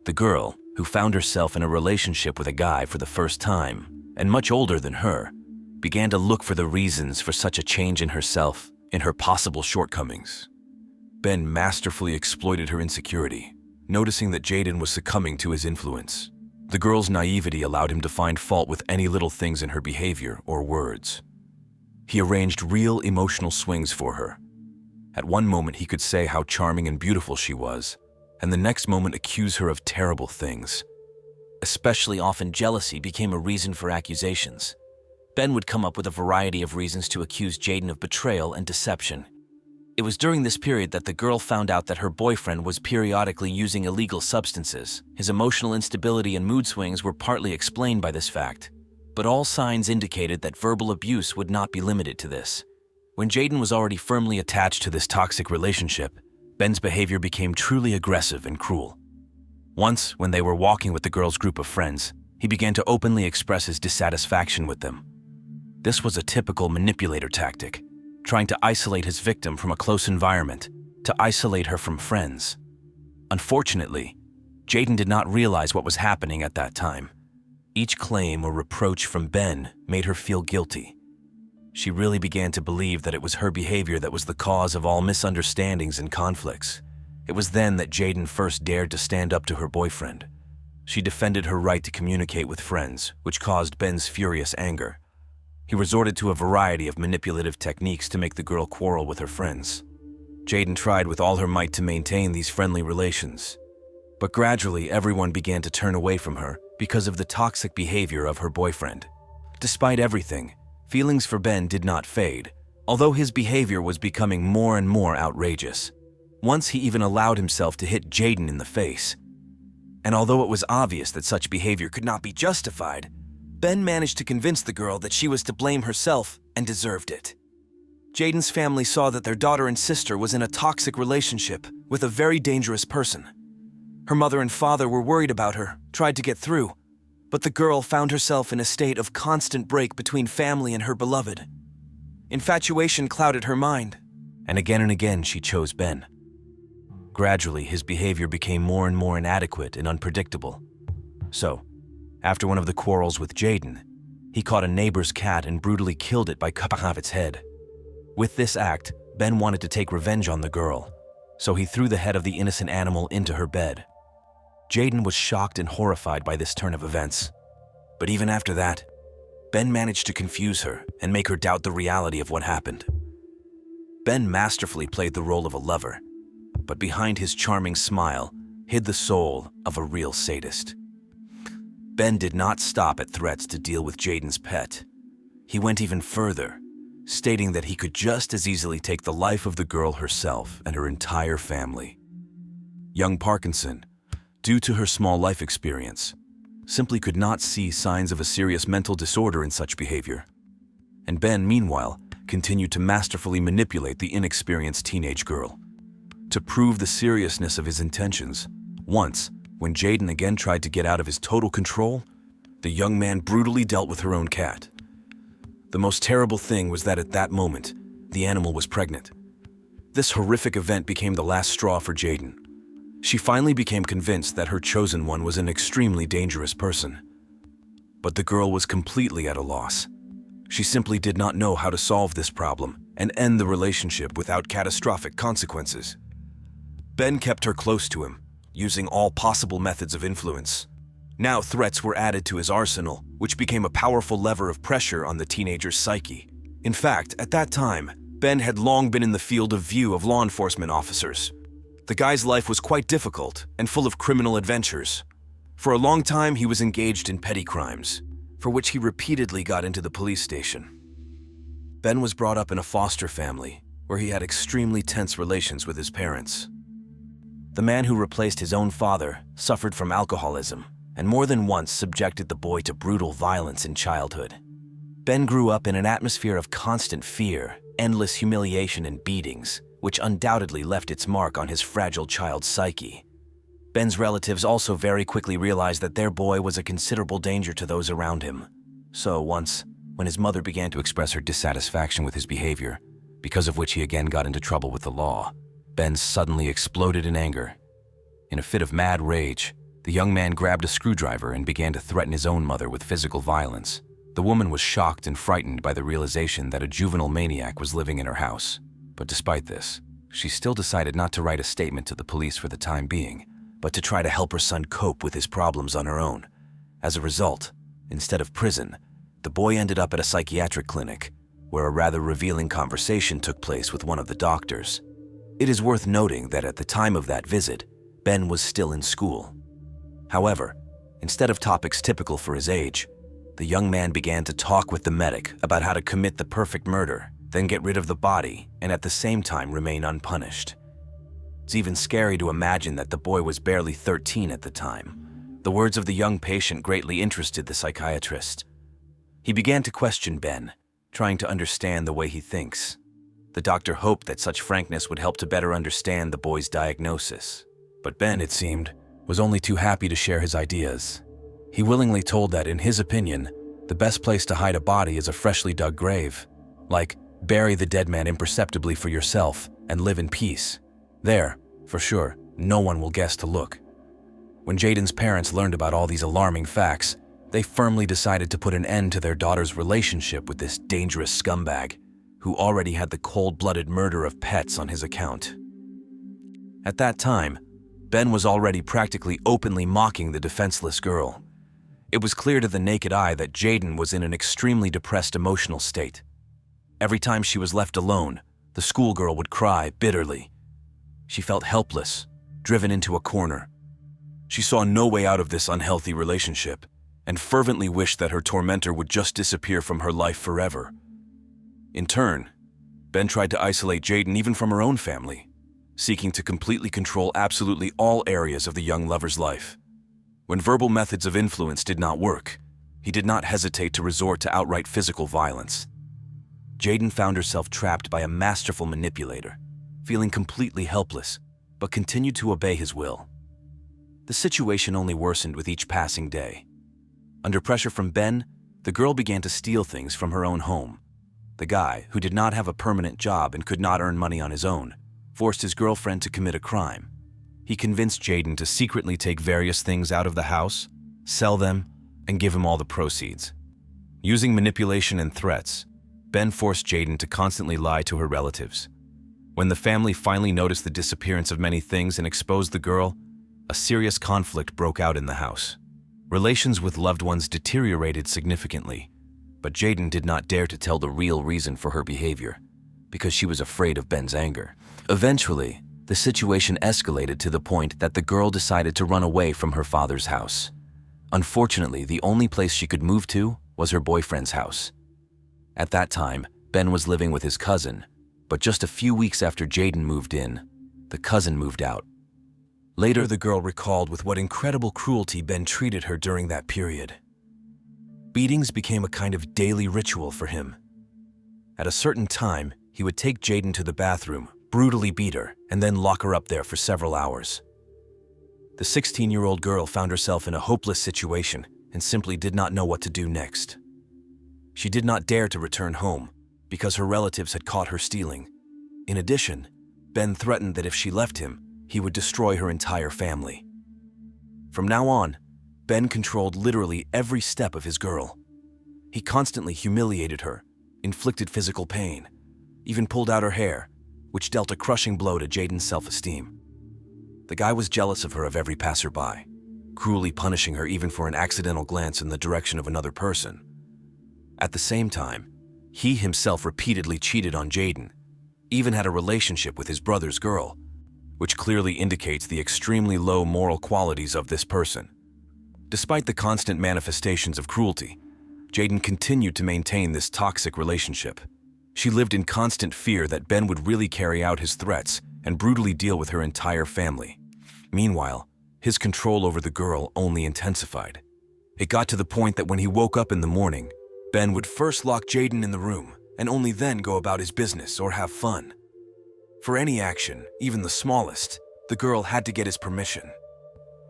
B: The girl, who found herself in a relationship with a guy for the first time, and much older than her, began to look for the reasons for such a change in herself, in her possible shortcomings. Ben masterfully exploited her insecurity, noticing that Jaden was succumbing to his influence. The girl's naivety allowed him to find fault with any little things in her behavior or words. He arranged real emotional swings for her. At one moment he could say how charming and beautiful she was, and the next moment accuse her of terrible things. Especially often jealousy became a reason for accusations. Ben would come up with a variety of reasons to accuse Jaden of betrayal and deception. It was during this period that the girl found out that her boyfriend was periodically using illegal substances. His emotional instability and mood swings were partly explained by this fact, but all signs indicated that verbal abuse would not be limited to this. When Jaden was already firmly attached to this toxic relationship, Ben's behavior became truly aggressive and cruel. Once, when they were walking with the girl's group of friends, he began to openly express his dissatisfaction with them. This was a typical manipulator tactic, trying to isolate his victim from a close environment, to isolate her from friends. Unfortunately, Jaden did not realize what was happening at that time. Each claim or reproach from Ben made her feel guilty. She really began to believe that it was her behavior that was the cause of all misunderstandings and conflicts. It was then that Jaden first dared to stand up to her boyfriend. She defended her right to communicate with friends, which caused Ben's furious anger. He resorted to a variety of manipulative techniques to make the girl quarrel with her friends. Jaden tried with all her might to maintain these friendly relations. But gradually, everyone began to turn away from her because of the toxic behavior of her boyfriend. Despite everything, feelings for Ben did not fade, although his behavior was becoming more and more outrageous. Once he even allowed himself to hit Jaden in the face. And although it was obvious that such behavior could not be justified, Ben managed to convince the girl that she was to blame herself and deserved it. Jaden's family saw that their daughter and sister was in a toxic relationship with a very dangerous person. Her mother and father were worried about her, tried to get through, but the girl found herself in a state of constant break between family and her beloved. Infatuation clouded her mind, and again she chose Ben. Gradually, his behavior became more and more inadequate and unpredictable. So, after one of the quarrels with Jaden, he caught a neighbor's cat and brutally killed it by cutting off its head. With this act, Ben wanted to take revenge on the girl, so he threw the head of the innocent animal into her bed. Jaden was shocked and horrified by this turn of events. But even after that, Ben managed to confuse her and make her doubt the reality of what happened. Ben masterfully played the role of a lover, but behind his charming smile hid the soul of a real sadist. Ben did not stop at threats to deal with Jaden's pet. He went even further, stating that he could just as easily take the life of the girl herself and her entire family. Young Parkinson, due to her small life experience, simply could not see signs of a serious mental disorder in such behavior. And Ben, meanwhile, continued to masterfully manipulate the inexperienced teenage girl. To prove the seriousness of his intentions, once, when Jaden again tried to get out of his total control, the young man brutally dealt with her own cat. The most terrible thing was that at that moment, the animal was pregnant. This horrific event became the last straw for Jaden. She finally became convinced that her chosen one was an extremely dangerous person. But the girl was completely at a loss. She simply did not know how to solve this problem and end the relationship without catastrophic consequences. Ben kept her close to him, using all possible methods of influence. Now threats were added to his arsenal, which became a powerful lever of pressure on the teenager's psyche. In fact, at that time, Ben had long been in the field of view of law enforcement officers. The guy's life was quite difficult and full of criminal adventures. For a long time, he was engaged in petty crimes, for which he repeatedly got into the police station. Ben was brought up in a foster family, where he had extremely tense relations with his parents. The man who replaced his own father suffered from alcoholism, and more than once subjected the boy to brutal violence in childhood. Ben grew up in an atmosphere of constant fear, endless humiliation and beatings, which undoubtedly left its mark on his fragile child's psyche. Ben's relatives also very quickly realized that their boy was a considerable danger to those around him. So once, when his mother began to express her dissatisfaction with his behavior, because of which he again got into trouble with the law, Ben suddenly exploded in anger. In a fit of mad rage, the young man grabbed a screwdriver and began to threaten his own mother with physical violence. The woman was shocked and frightened by the realization that a juvenile maniac was living in her house. But despite this, she still decided not to write a statement to the police for the time being, but to try to help her son cope with his problems on her own. As a result, instead of prison, the boy ended up at a psychiatric clinic, where a rather revealing conversation took place with one of the doctors. It is worth noting that at the time of that visit, Ben was still in school. However, instead of topics typical for his age, the young man began to talk with the medic about how to commit the perfect murder, then get rid of the body, and at the same time remain unpunished. It's even scary to imagine that the boy was barely 13 at the time. The words of the young patient greatly interested the psychiatrist. He began to question Ben, trying to understand the way he thinks. The doctor hoped that such frankness would help to better understand the boy's diagnosis. But Ben, it seemed, was only too happy to share his ideas. He willingly told that, in his opinion, The best place to hide a body is a freshly dug grave. Like, bury the dead man imperceptibly for yourself and live in peace. There, for sure, no one will guess to look. When Jaden's parents learned about all these alarming facts, they firmly decided to put an end to their daughter's relationship with this dangerous scumbag, who already had the cold-blooded murder of pets on his account. At that time, Ben was already practically openly mocking the defenseless girl. It was clear to the naked eye that Jaden was in an extremely depressed emotional state. Every time she was left alone, the schoolgirl would cry bitterly. She felt helpless, driven into a corner. She saw no way out of this unhealthy relationship and fervently wished that her tormentor would just disappear from her life forever. In turn, Ben tried to isolate Jaden even from her own family, seeking to completely control absolutely all areas of the young lover's life. When verbal methods of influence did not work, he did not hesitate to resort to outright physical violence. Jaden found herself trapped by a masterful manipulator, feeling completely helpless, but continued to obey his will. The situation only worsened with each passing day. Under pressure from Ben, the girl began to steal things from her own home. The guy, who did not have a permanent job and could not earn money on his own, forced his girlfriend to commit a crime. He convinced Jaden to secretly take various things out of the house, sell them, and give him all the proceeds. Using manipulation and threats, Ben forced Jaden to constantly lie to her relatives. When the family finally noticed the disappearance of many things and exposed the girl, a serious conflict broke out in the house. Relations with loved ones deteriorated significantly, but Jaden did not dare to tell the real reason for her behavior, because she was afraid of Ben's anger. Eventually, the situation escalated to the point that the girl decided to run away from her father's house. Unfortunately, the only place she could move to was her boyfriend's house. At that time, Ben was living with his cousin, but just a few weeks after Jaden moved in, the cousin moved out. Later, the girl recalled with what incredible cruelty Ben treated her during that period. Beatings became a kind of daily ritual for him. At a certain time, he would take Jaden to the bathroom, brutally beat her, and then lock her up there for several hours. The 16-year-old girl found herself in a hopeless situation and simply did not know what to do next. She did not dare to return home because her relatives had caught her stealing. In addition, Ben threatened that if she left him, he would destroy her entire family. From now on, Ben controlled literally every step of his girl. He constantly humiliated her, inflicted physical pain, even pulled out her hair, which dealt a crushing blow to Jaden's self-esteem. The guy was jealous of her of every passerby, cruelly punishing her even for an accidental glance in the direction of another person. At the same time, he himself repeatedly cheated on Jaden, even had a relationship with his brother's girl, which clearly indicates the extremely low moral qualities of this person. Despite the constant manifestations of cruelty, Jaden continued to maintain this toxic relationship. She lived in constant fear that Ben would really carry out his threats and brutally deal with her entire family. Meanwhile, his control over the girl only intensified. It got to the point that when he woke up in the morning, Ben would first lock Jaden in the room and only then go about his business or have fun. For any action, even the smallest, the girl had to get his permission.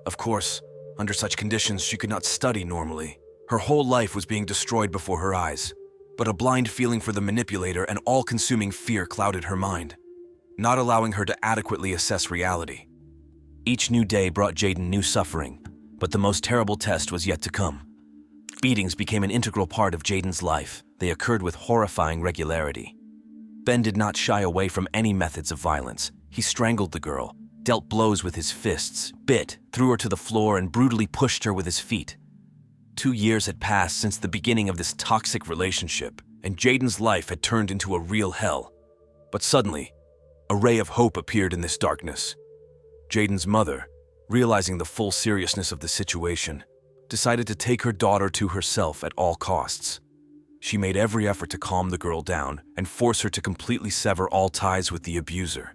B: Of course, under such conditions, she could not study normally. Her whole life was being destroyed before her eyes, but a blind feeling for the manipulator and all-consuming fear clouded her mind, not allowing her to adequately assess reality. Each new day brought Jaden new suffering, but the most terrible test was yet to come. Beatings became an integral part of Jaden's life. They occurred with horrifying regularity. Ben did not shy away from any methods of violence. He strangled the girl, dealt blows with his fists, bit, threw her to the floor, and brutally pushed her with his feet. 2 years had passed since the beginning of this toxic relationship, and Jaden's life had turned into a real hell. But suddenly, a ray of hope appeared in this darkness. Jaden's mother, realizing the full seriousness of the situation, decided to take her daughter to herself at all costs. She made every effort to calm the girl down and force her to completely sever all ties with the abuser.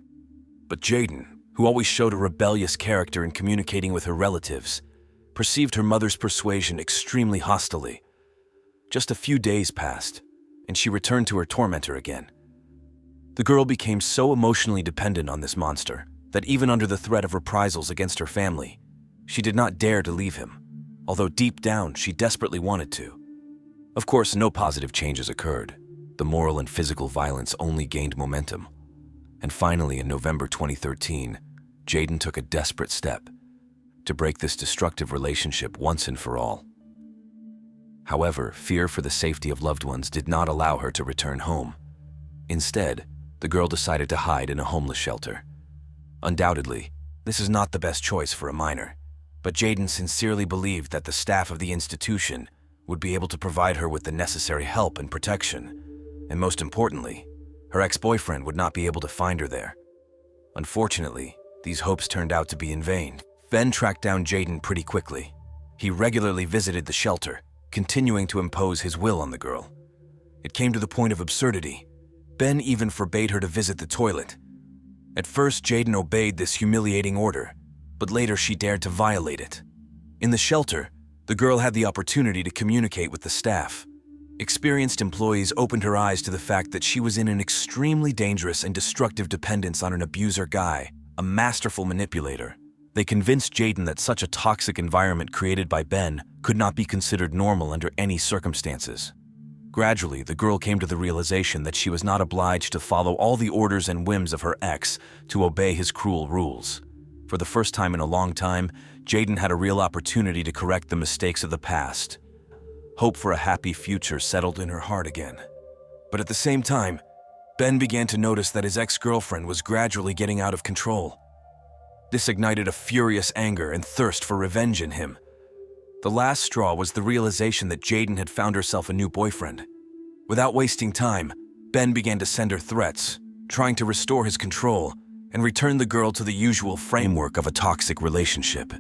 B: But Jaden, who always showed a rebellious character in communicating with her relatives, perceived her mother's persuasion extremely hostilely. Just a few days passed, and she returned to her tormentor again. The girl became so emotionally dependent on this monster that even under the threat of reprisals against her family, she did not dare to leave him, although deep down she desperately wanted to. Of course, no positive changes occurred. The moral and physical violence only gained momentum. And finally, in November 2013, Jaden took a desperate step to break this destructive relationship once and for all. However, fear for the safety of loved ones did not allow her to return home. Instead, the girl decided to hide in a homeless shelter. Undoubtedly, this is not the best choice for a minor, but Jaden sincerely believed that the staff of the institution would be able to provide her with the necessary help and protection, and most importantly, her ex-boyfriend would not be able to find her there. Unfortunately, these hopes turned out to be in vain. Ben tracked down Jaden pretty quickly. He regularly visited the shelter, continuing to impose his will on the girl. It came to the point of absurdity. Ben even forbade her to visit the toilet. At first, Jaden obeyed this humiliating order, but later she dared to violate it. In the shelter, the girl had the opportunity to communicate with the staff. Experienced employees opened her eyes to the fact that she was in an extremely dangerous and destructive dependence on an abuser guy, a masterful manipulator. They convinced Jaden that such a toxic environment created by Ben could not be considered normal under any circumstances. Gradually, the girl came to the realization that she was not obliged to follow all the orders and whims of her ex to obey his cruel rules. For the first time in a long time, Jaden had a real opportunity to correct the mistakes of the past. Hope for a happy future settled in her heart again. But at the same time, Ben began to notice that his ex-girlfriend was gradually getting out of control. This ignited a furious anger and thirst for revenge in him. The last straw was the realization that Jaden had found herself a new boyfriend. Without wasting time, Ben began to send her threats, trying to restore his control and return the girl to the usual framework of a toxic relationship.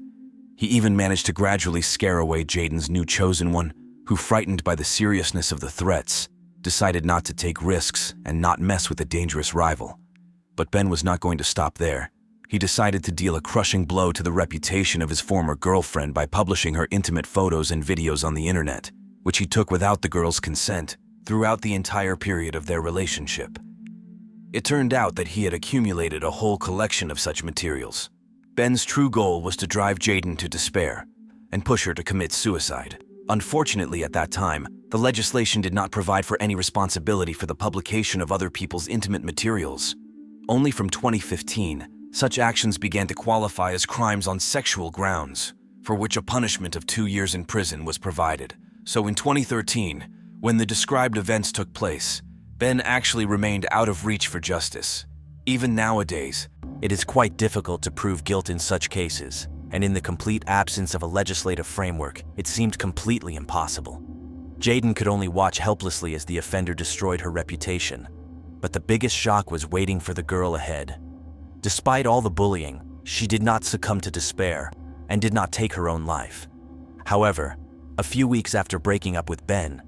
B: He even managed to gradually scare away Jaden's new chosen one, who, frightened by the seriousness of the threats, decided not to take risks and not mess with a dangerous rival. But Ben was not going to stop there. He decided to deal a crushing blow to the reputation of his former girlfriend by publishing her intimate photos and videos on the internet, which he took without the girl's consent throughout the entire period of their relationship. It turned out that he had accumulated a whole collection of such materials. Ben's true goal was to drive Jaden to despair and push her to commit suicide. Unfortunately, at that time, the legislation did not provide for any responsibility for the publication of other people's intimate materials. Only from 2015, such actions began to qualify as crimes on sexual grounds, for which a punishment of 2 years in prison was provided. So in 2013, when the described events took place, Ben actually remained out of reach for justice. Even nowadays,
A: It is quite difficult to prove guilt in such cases, and in the complete absence of a legislative framework, it seemed completely impossible. Jaden could only watch helplessly as the offender destroyed her reputation, but the biggest shock was waiting for the girl ahead. Despite all the bullying, she did not succumb to despair and did not take her own life. However, a few weeks after breaking up with Ben,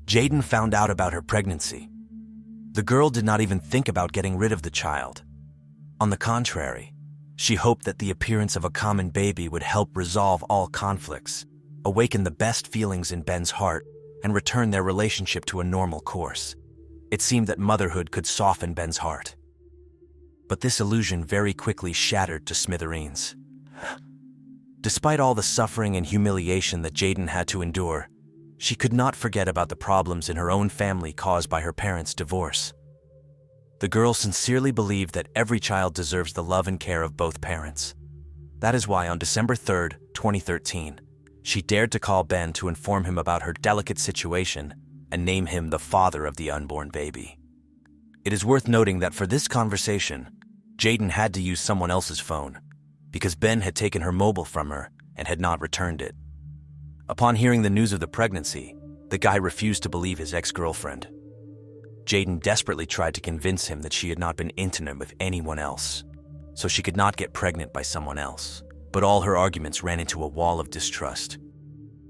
A: Jaden found out about her pregnancy. The girl did not even think about getting rid of the child. On the contrary, she hoped that the appearance of a common baby would help resolve all conflicts, awaken the best feelings in Ben's heart, and return their relationship to a normal course. It seemed that motherhood could soften Ben's heart. But this illusion very quickly shattered to smithereens. Despite all the suffering and humiliation that Jaden had to endure, she could not forget about the problems in her own family caused by her parents' divorce. The girl sincerely believed that every child deserves the love and care of both parents. That is why on December 3rd, 2013, she dared to call Ben to inform him about her delicate situation and name him the father of the unborn baby. It is worth noting that for this conversation, Jaden had to use someone else's phone because Ben had taken her mobile from her and had not returned it. Upon hearing the news of the pregnancy, the guy refused to believe his ex-girlfriend. Jaden desperately tried to convince him that she had not been intimate with anyone else, so she could not get pregnant by someone else. But all her arguments ran into a wall of distrust.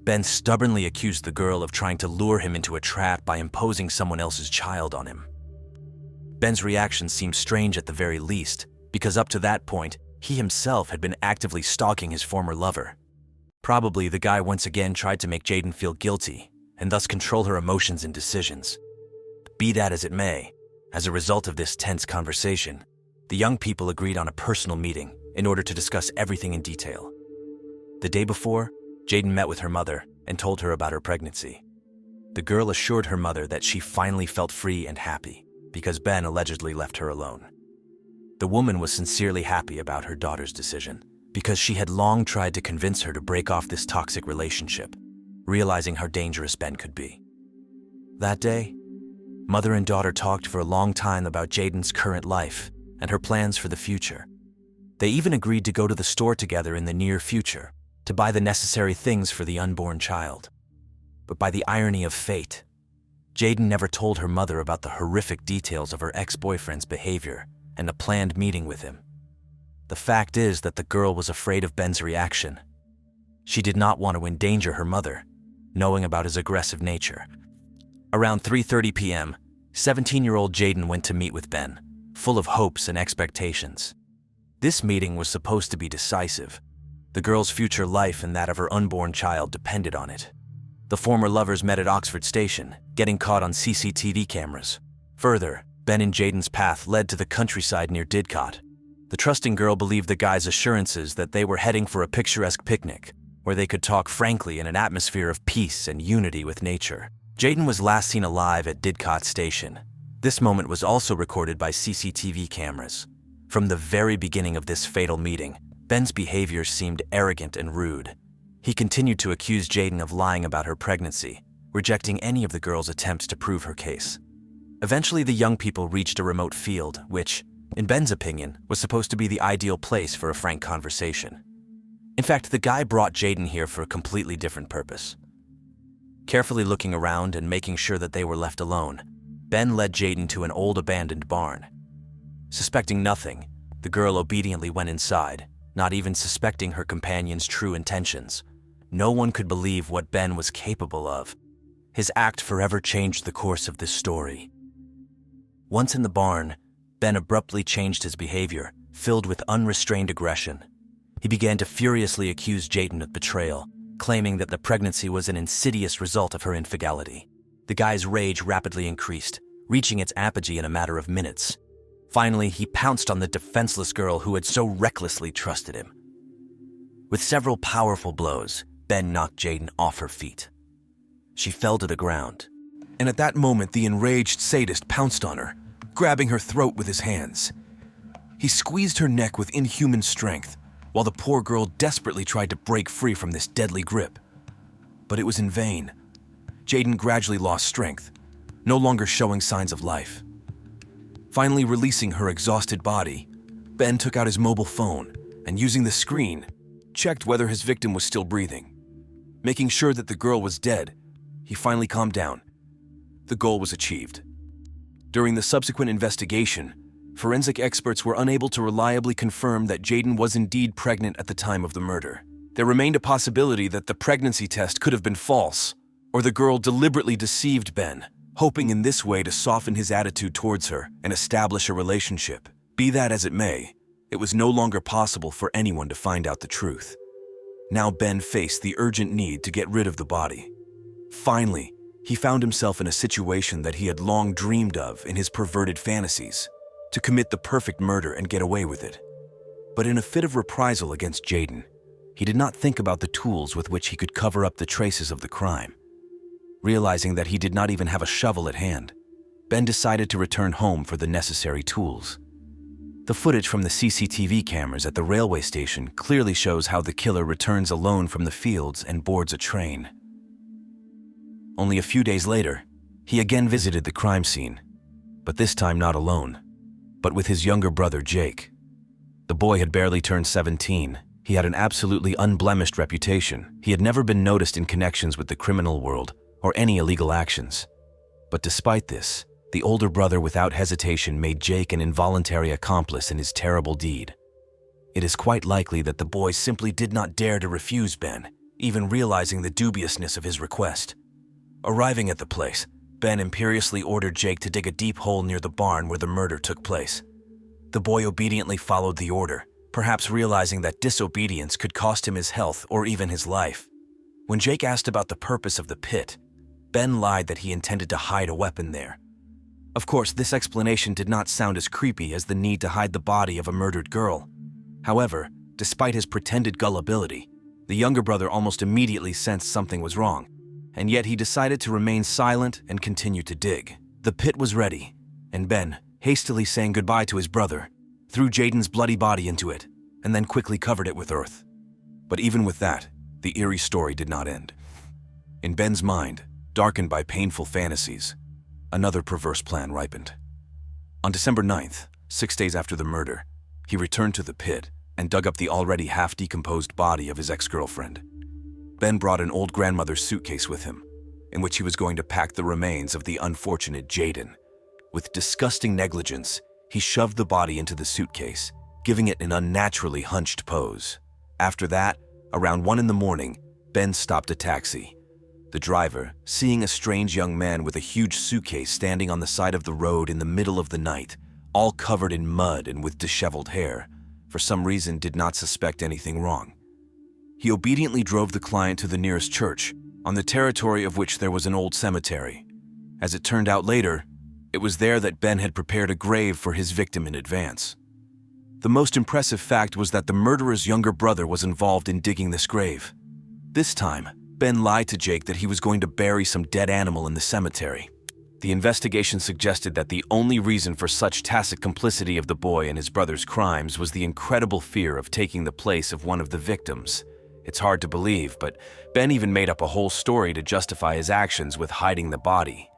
A: Ben stubbornly accused the girl of trying to lure him into a trap by imposing someone else's child on him. Ben's reaction seemed strange at the very least, because up to that point, he himself had been actively stalking his former lover. Probably the guy once again tried to make Jaden feel guilty, and thus control her emotions and decisions. Be that as it may, as a result of this tense conversation, the young people agreed on a personal meeting in order to discuss everything in detail. The day before, Jaden met with her mother and told her about her pregnancy. The girl assured her mother that she finally felt free and happy because Ben allegedly left her alone. The woman was sincerely happy about her daughter's decision because she had long tried to convince her to break off this toxic relationship, realizing how dangerous Ben could be. That day, mother and daughter talked for a long time about Jaden's current life and her plans for the future. They even agreed to go to the store together in the near future to buy the necessary things for the unborn child. But by the irony of fate, Jaden never told her mother about the horrific details of her ex-boyfriend's behavior and a planned meeting with him. The fact is that the girl was afraid of Ben's reaction. She did not want to endanger her mother, knowing about his aggressive nature. Around 3:30 p.m., 17-year-old Jaden went to meet with Ben, full of hopes and expectations. This meeting was supposed to be decisive. The girl's future life and that of her unborn child depended on it. The former lovers met at Oxford Station, getting caught on CCTV cameras. Further, Ben and Jaden's path led to the countryside near Didcot. The trusting girl believed the guy's assurances that they were heading for a picturesque picnic, where they could talk frankly in an atmosphere of peace and unity with nature. Jaden was last seen alive at Didcot Station. This moment was also recorded by CCTV cameras. From the very beginning of this fatal meeting, Ben's behavior seemed arrogant and rude. He continued to accuse Jaden of lying about her pregnancy, rejecting any of the girl's attempts to prove her case. Eventually, the young people reached a remote field, which, in Ben's opinion, was supposed to be the ideal place for a frank conversation. In fact, the guy brought Jaden here for a completely different purpose. Carefully looking around and making sure that they were left alone, Ben led Jaden to an old abandoned barn. Suspecting nothing, the girl obediently went inside, not even suspecting her companion's true intentions. No one could believe what Ben was capable of. His act forever changed the course of this story. Once in the barn, Ben abruptly changed his behavior, filled with unrestrained aggression. He began to furiously accuse Jaden of betrayal, claiming that the pregnancy was an insidious result of her infidelity. The guy's rage rapidly increased, reaching its apogee in a matter of minutes. Finally, he pounced on the defenseless girl who had so recklessly trusted him. With several powerful blows, Ben knocked Jaden off her feet. She fell to the ground, and at that moment the enraged sadist pounced on her, grabbing her throat with his hands. He squeezed her neck with inhuman strength, while the poor girl desperately tried to break free from this deadly grip. But it was in vain. Jaden gradually lost strength, no longer showing signs of life. Finally releasing her exhausted body, Ben took out his mobile phone and, using the screen, checked whether his victim was still breathing. Making sure that the girl was dead, he finally calmed down. The goal was achieved. During the subsequent investigation, forensic experts were unable to reliably confirm that Jaden was indeed pregnant at the time of the murder. There remained a possibility that the pregnancy test could have been false, or the girl deliberately deceived Ben, hoping in this way to soften his attitude towards her and establish a relationship. Be that as it may, it was no longer possible for anyone to find out the truth. Now Ben faced the urgent need to get rid of the body. Finally, he found himself in a situation that he had long dreamed of in his perverted fantasies, to commit the perfect murder and get away with it. But in a fit of reprisal against Jaden, he did not think about the tools with which he could cover up the traces of the crime. Realizing that he did not even have a shovel at hand, Ben decided to return home for the necessary tools. The footage from the CCTV cameras at the railway station clearly shows how the killer returns alone from the fields and boards a train. Only a few days later, he again visited the crime scene, but this time not alone, but with his younger brother Jake. The boy had barely turned 17. He had an absolutely unblemished reputation. He had never been noticed in connections with the criminal world or any illegal actions. But despite this, the older brother without hesitation made Jake an involuntary accomplice in his terrible deed. It is quite likely that the boy simply did not dare to refuse Ben, even realizing the dubiousness of his request. Arriving at the place, Ben imperiously ordered Jake to dig a deep hole near the barn where the murder took place. The boy obediently followed the order, perhaps realizing that disobedience could cost him his health or even his life. When Jake asked about the purpose of the pit, Ben lied that he intended to hide a weapon there. Of course, this explanation did not sound as creepy as the need to hide the body of a murdered girl. However, despite his pretended gullibility, the younger brother almost immediately sensed something was wrong,
B: and yet he decided to remain silent and continue to dig. The pit was ready, and Ben, hastily saying goodbye to his brother, threw Jaden's bloody body into it and then quickly covered it with earth. But even with that, the eerie story did not end. In Ben's mind, darkened by painful fantasies, another perverse plan ripened. On December 9th, 6 days after the murder, he returned to the pit and dug up the already half-decomposed body of his ex-girlfriend. Ben brought an old grandmother's suitcase with him, in which he was going to pack the remains of the unfortunate Jaden. With disgusting negligence, he shoved the body into the suitcase, giving it an unnaturally hunched pose. After that, around 1 in the morning, Ben stopped a taxi. The driver, seeing a strange young man with a huge suitcase standing on the side of the road in the middle of the night, all covered in mud and with disheveled hair, for some reason did not suspect anything wrong. He obediently drove the client to the nearest church, on the territory of which there was an old cemetery. As it turned out later, it was there that Ben had prepared a grave for his victim in advance. The most impressive fact was that the murderer's younger brother was involved in digging this grave. This time, Ben lied to Jake that he was going to bury some dead animal in the cemetery. The investigation suggested that the only reason for such tacit complicity of the boy in his brother's crimes was the incredible fear of taking the place of one of the victims. It's hard to believe, but Ben even made up a whole story to justify his actions with hiding the body.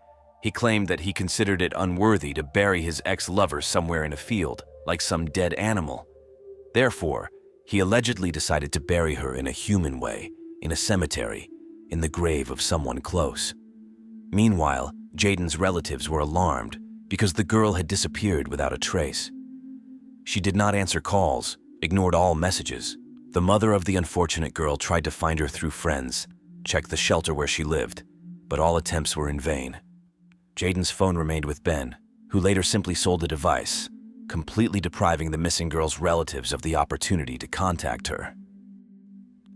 B: He claimed that he considered it unworthy to bury his ex-lover somewhere in a field, like some dead animal. Therefore, he allegedly decided to bury her in a human way, in a cemetery, in the grave of someone close. Meanwhile, Jaden's relatives were alarmed because the girl had disappeared without a trace. She did not answer calls, ignored all messages. The mother of the unfortunate girl tried to find her through friends, checked the shelter where she lived, but all attempts were in vain. Jaden's phone remained with Ben, who later simply sold the device, completely depriving the missing girl's relatives of the opportunity to contact her.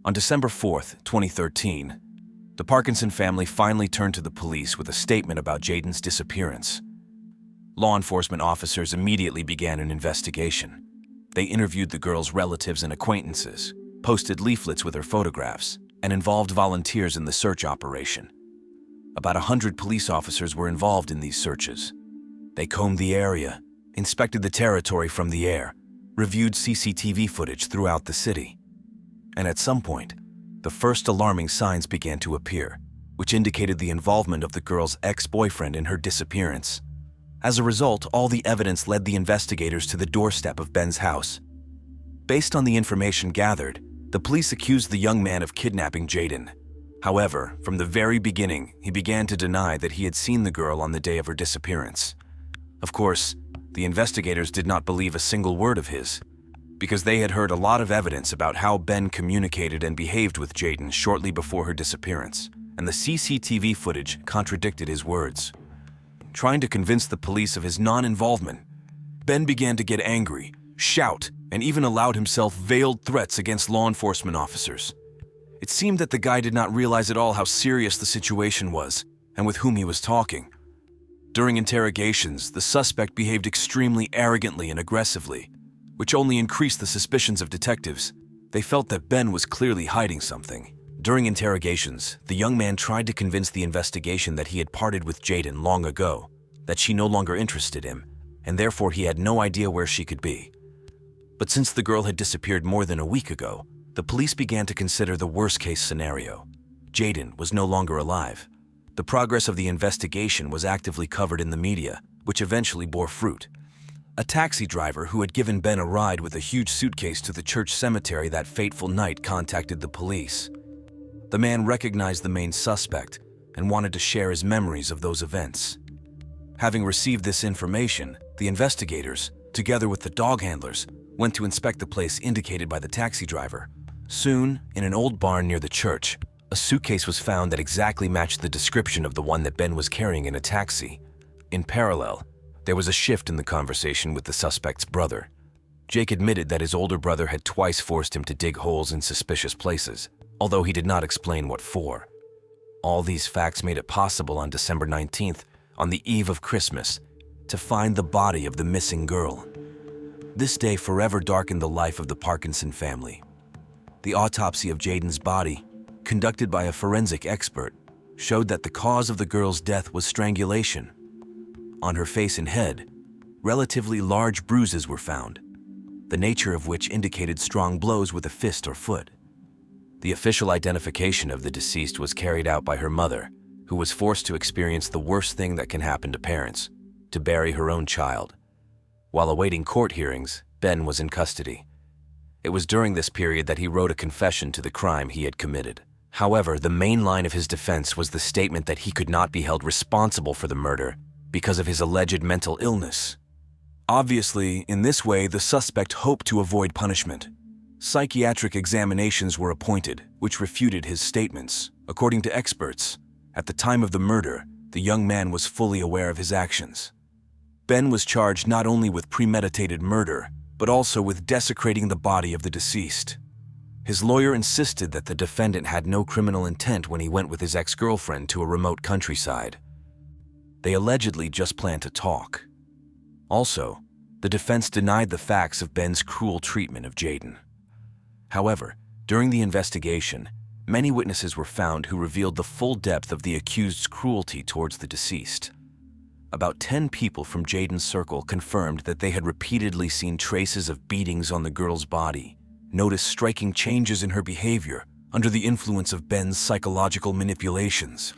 B: On December 4th, 2013, the Parkinson family finally turned to the police with a statement about Jaden's disappearance. Law enforcement officers immediately began an investigation. They interviewed the girl's relatives and acquaintances, posted leaflets with her photographs, and involved volunteers in the search operation. About 100 police officers were involved in these searches. They combed the area, inspected the territory from the air, reviewed CCTV footage throughout the city. And at some point, the first alarming signs began to appear, which indicated the involvement of the girl's ex-boyfriend in her disappearance. As a result, all the evidence led the investigators to the doorstep of Ben's house. Based on the information gathered, the police accused the young man of kidnapping Jaden. However, from the very beginning, he began to deny that he had seen the girl on the day of her disappearance. Of course, the investigators did not believe a single word of his, because they had heard a lot of evidence about how Ben communicated and behaved with Jaden shortly before her disappearance, and the CCTV footage contradicted his words. Trying to convince the police of his non-involvement, Ben began to get angry, shout, and even allowed himself veiled threats against law enforcement officers. It seemed that the guy did not realize at all how serious the situation was and with whom he was talking. During interrogations, the suspect behaved extremely arrogantly and aggressively, which only increased the suspicions of detectives. They felt that Ben was clearly hiding something. During interrogations, the young man tried to convince the investigation that he had parted with Jaden long ago, that she no longer interested him, and therefore he had no idea where she could be. But since the girl had disappeared more than a week ago, the police began to consider the worst-case scenario. Jaden was no longer alive. The progress of the investigation was actively covered in the media, which eventually bore fruit. A taxi driver who had given Ben a ride with a huge suitcase to the church cemetery that fateful night contacted the police. The man recognized the main suspect and wanted to share his memories of those events. Having received this information, the investigators, together with the dog handlers, went to inspect the place indicated by the taxi driver. Soon, in an old barn near the church, a suitcase was found that exactly matched the description of the one that Ben was carrying in a taxi. In parallel, there was a shift in the conversation with the suspect's brother. Jake admitted that his older brother had twice forced him to dig holes in suspicious places, although he did not explain what for. All these facts made it possible on December 19th, on the eve of Christmas, to find the body of the missing girl. This day forever darkened the life of the Parkinson family. The autopsy of Jaden's body, conducted by a forensic expert, showed that the cause of the girl's death was strangulation. On her face and head, relatively large bruises were found, the nature of which indicated strong blows with a fist or foot. The official identification of the deceased was carried out by her mother, who was forced to experience the worst thing that can happen to parents, to bury her own child. While awaiting court hearings, Ben was in custody. It was during this period that he wrote a confession to the crime he had committed. However, the main line of his defense was the statement that he could not be held responsible for the murder because of his alleged mental illness. Obviously, in this way, the suspect hoped to avoid punishment. Psychiatric examinations were appointed, which refuted his statements. According to experts, at the time of the murder, the young man was fully aware of his actions. Ben was charged not only with premeditated murder, but also with desecrating the body of the deceased. His lawyer insisted that the defendant had no criminal intent when he went with his ex-girlfriend to a remote countryside. They allegedly just planned to talk. Also, the defense denied the facts of Ben's cruel treatment of Jaden. However, during the investigation, many witnesses were found who revealed the full depth of the accused's cruelty towards the deceased. About 10 people from Jaden's circle confirmed that they had repeatedly seen traces of beatings on the girl's body, noticed striking changes in her behavior under the influence of Ben's psychological manipulations.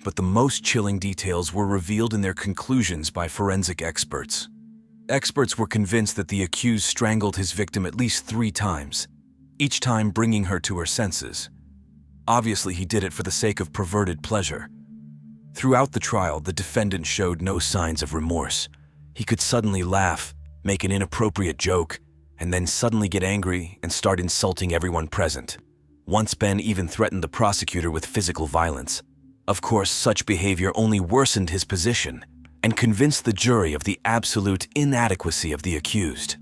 B: But the most chilling details were revealed in their conclusions by forensic experts. Experts were convinced that the accused strangled his victim at least 3 times, each time bringing her to her senses. Obviously, he did it for the sake of perverted pleasure. Throughout the trial, the defendant showed no signs of remorse. He could suddenly laugh, make an inappropriate joke, and then suddenly get angry and start insulting everyone present. Once Ben even threatened the prosecutor with physical violence. Of course, such behavior only worsened his position and convinced the jury of the absolute inadequacy of the accused.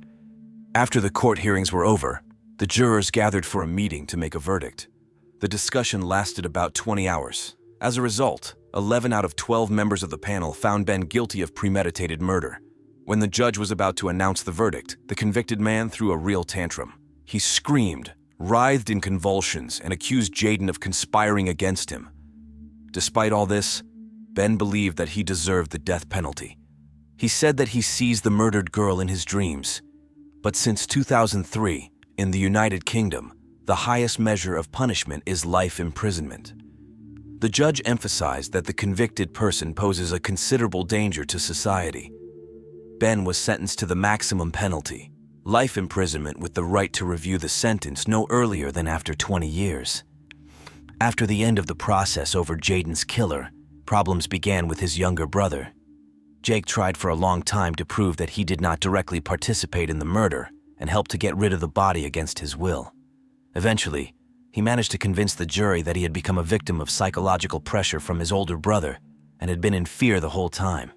B: After the court hearings were over, the jurors gathered for a meeting to make a verdict. The discussion lasted about 20 hours. As a result, 11 out of 12 members of the panel found Ben guilty of premeditated murder. When the judge was about to announce the verdict, the convicted man threw a real tantrum. He screamed, writhed in convulsions, and accused Jaden of conspiring against him. Despite all this, Ben believed that he deserved the death penalty. He said that he sees the murdered girl in his dreams. But since 2003, in the United Kingdom, the highest measure of punishment is life imprisonment. The judge emphasized that the convicted person poses a considerable danger to society. Ben was sentenced to the maximum penalty, life imprisonment with the right to review the sentence no earlier than after 20 years. After the end of the process over Jaden's killer, problems began with his younger brother. Jake tried for a long time to prove that he did not directly participate in the murder and helped to get rid of the body against his will. Eventually, he managed to convince the jury that he had become a victim of psychological pressure from his older brother and had been in fear the whole time.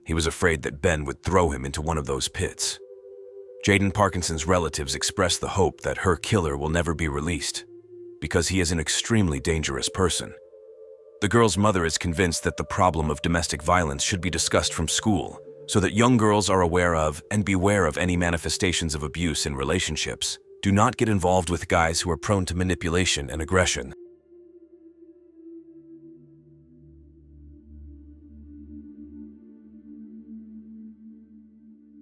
B: He was afraid that Ben would throw him into one of those pits. Jaden Parkinson's relatives expressed the hope that her killer will never be released, because he is an extremely dangerous person. The girl's mother is convinced that the problem of domestic violence should be discussed from school, so that young girls are aware of and beware of any manifestations of abuse in relationships. Do not get involved with guys who are prone to manipulation and aggression.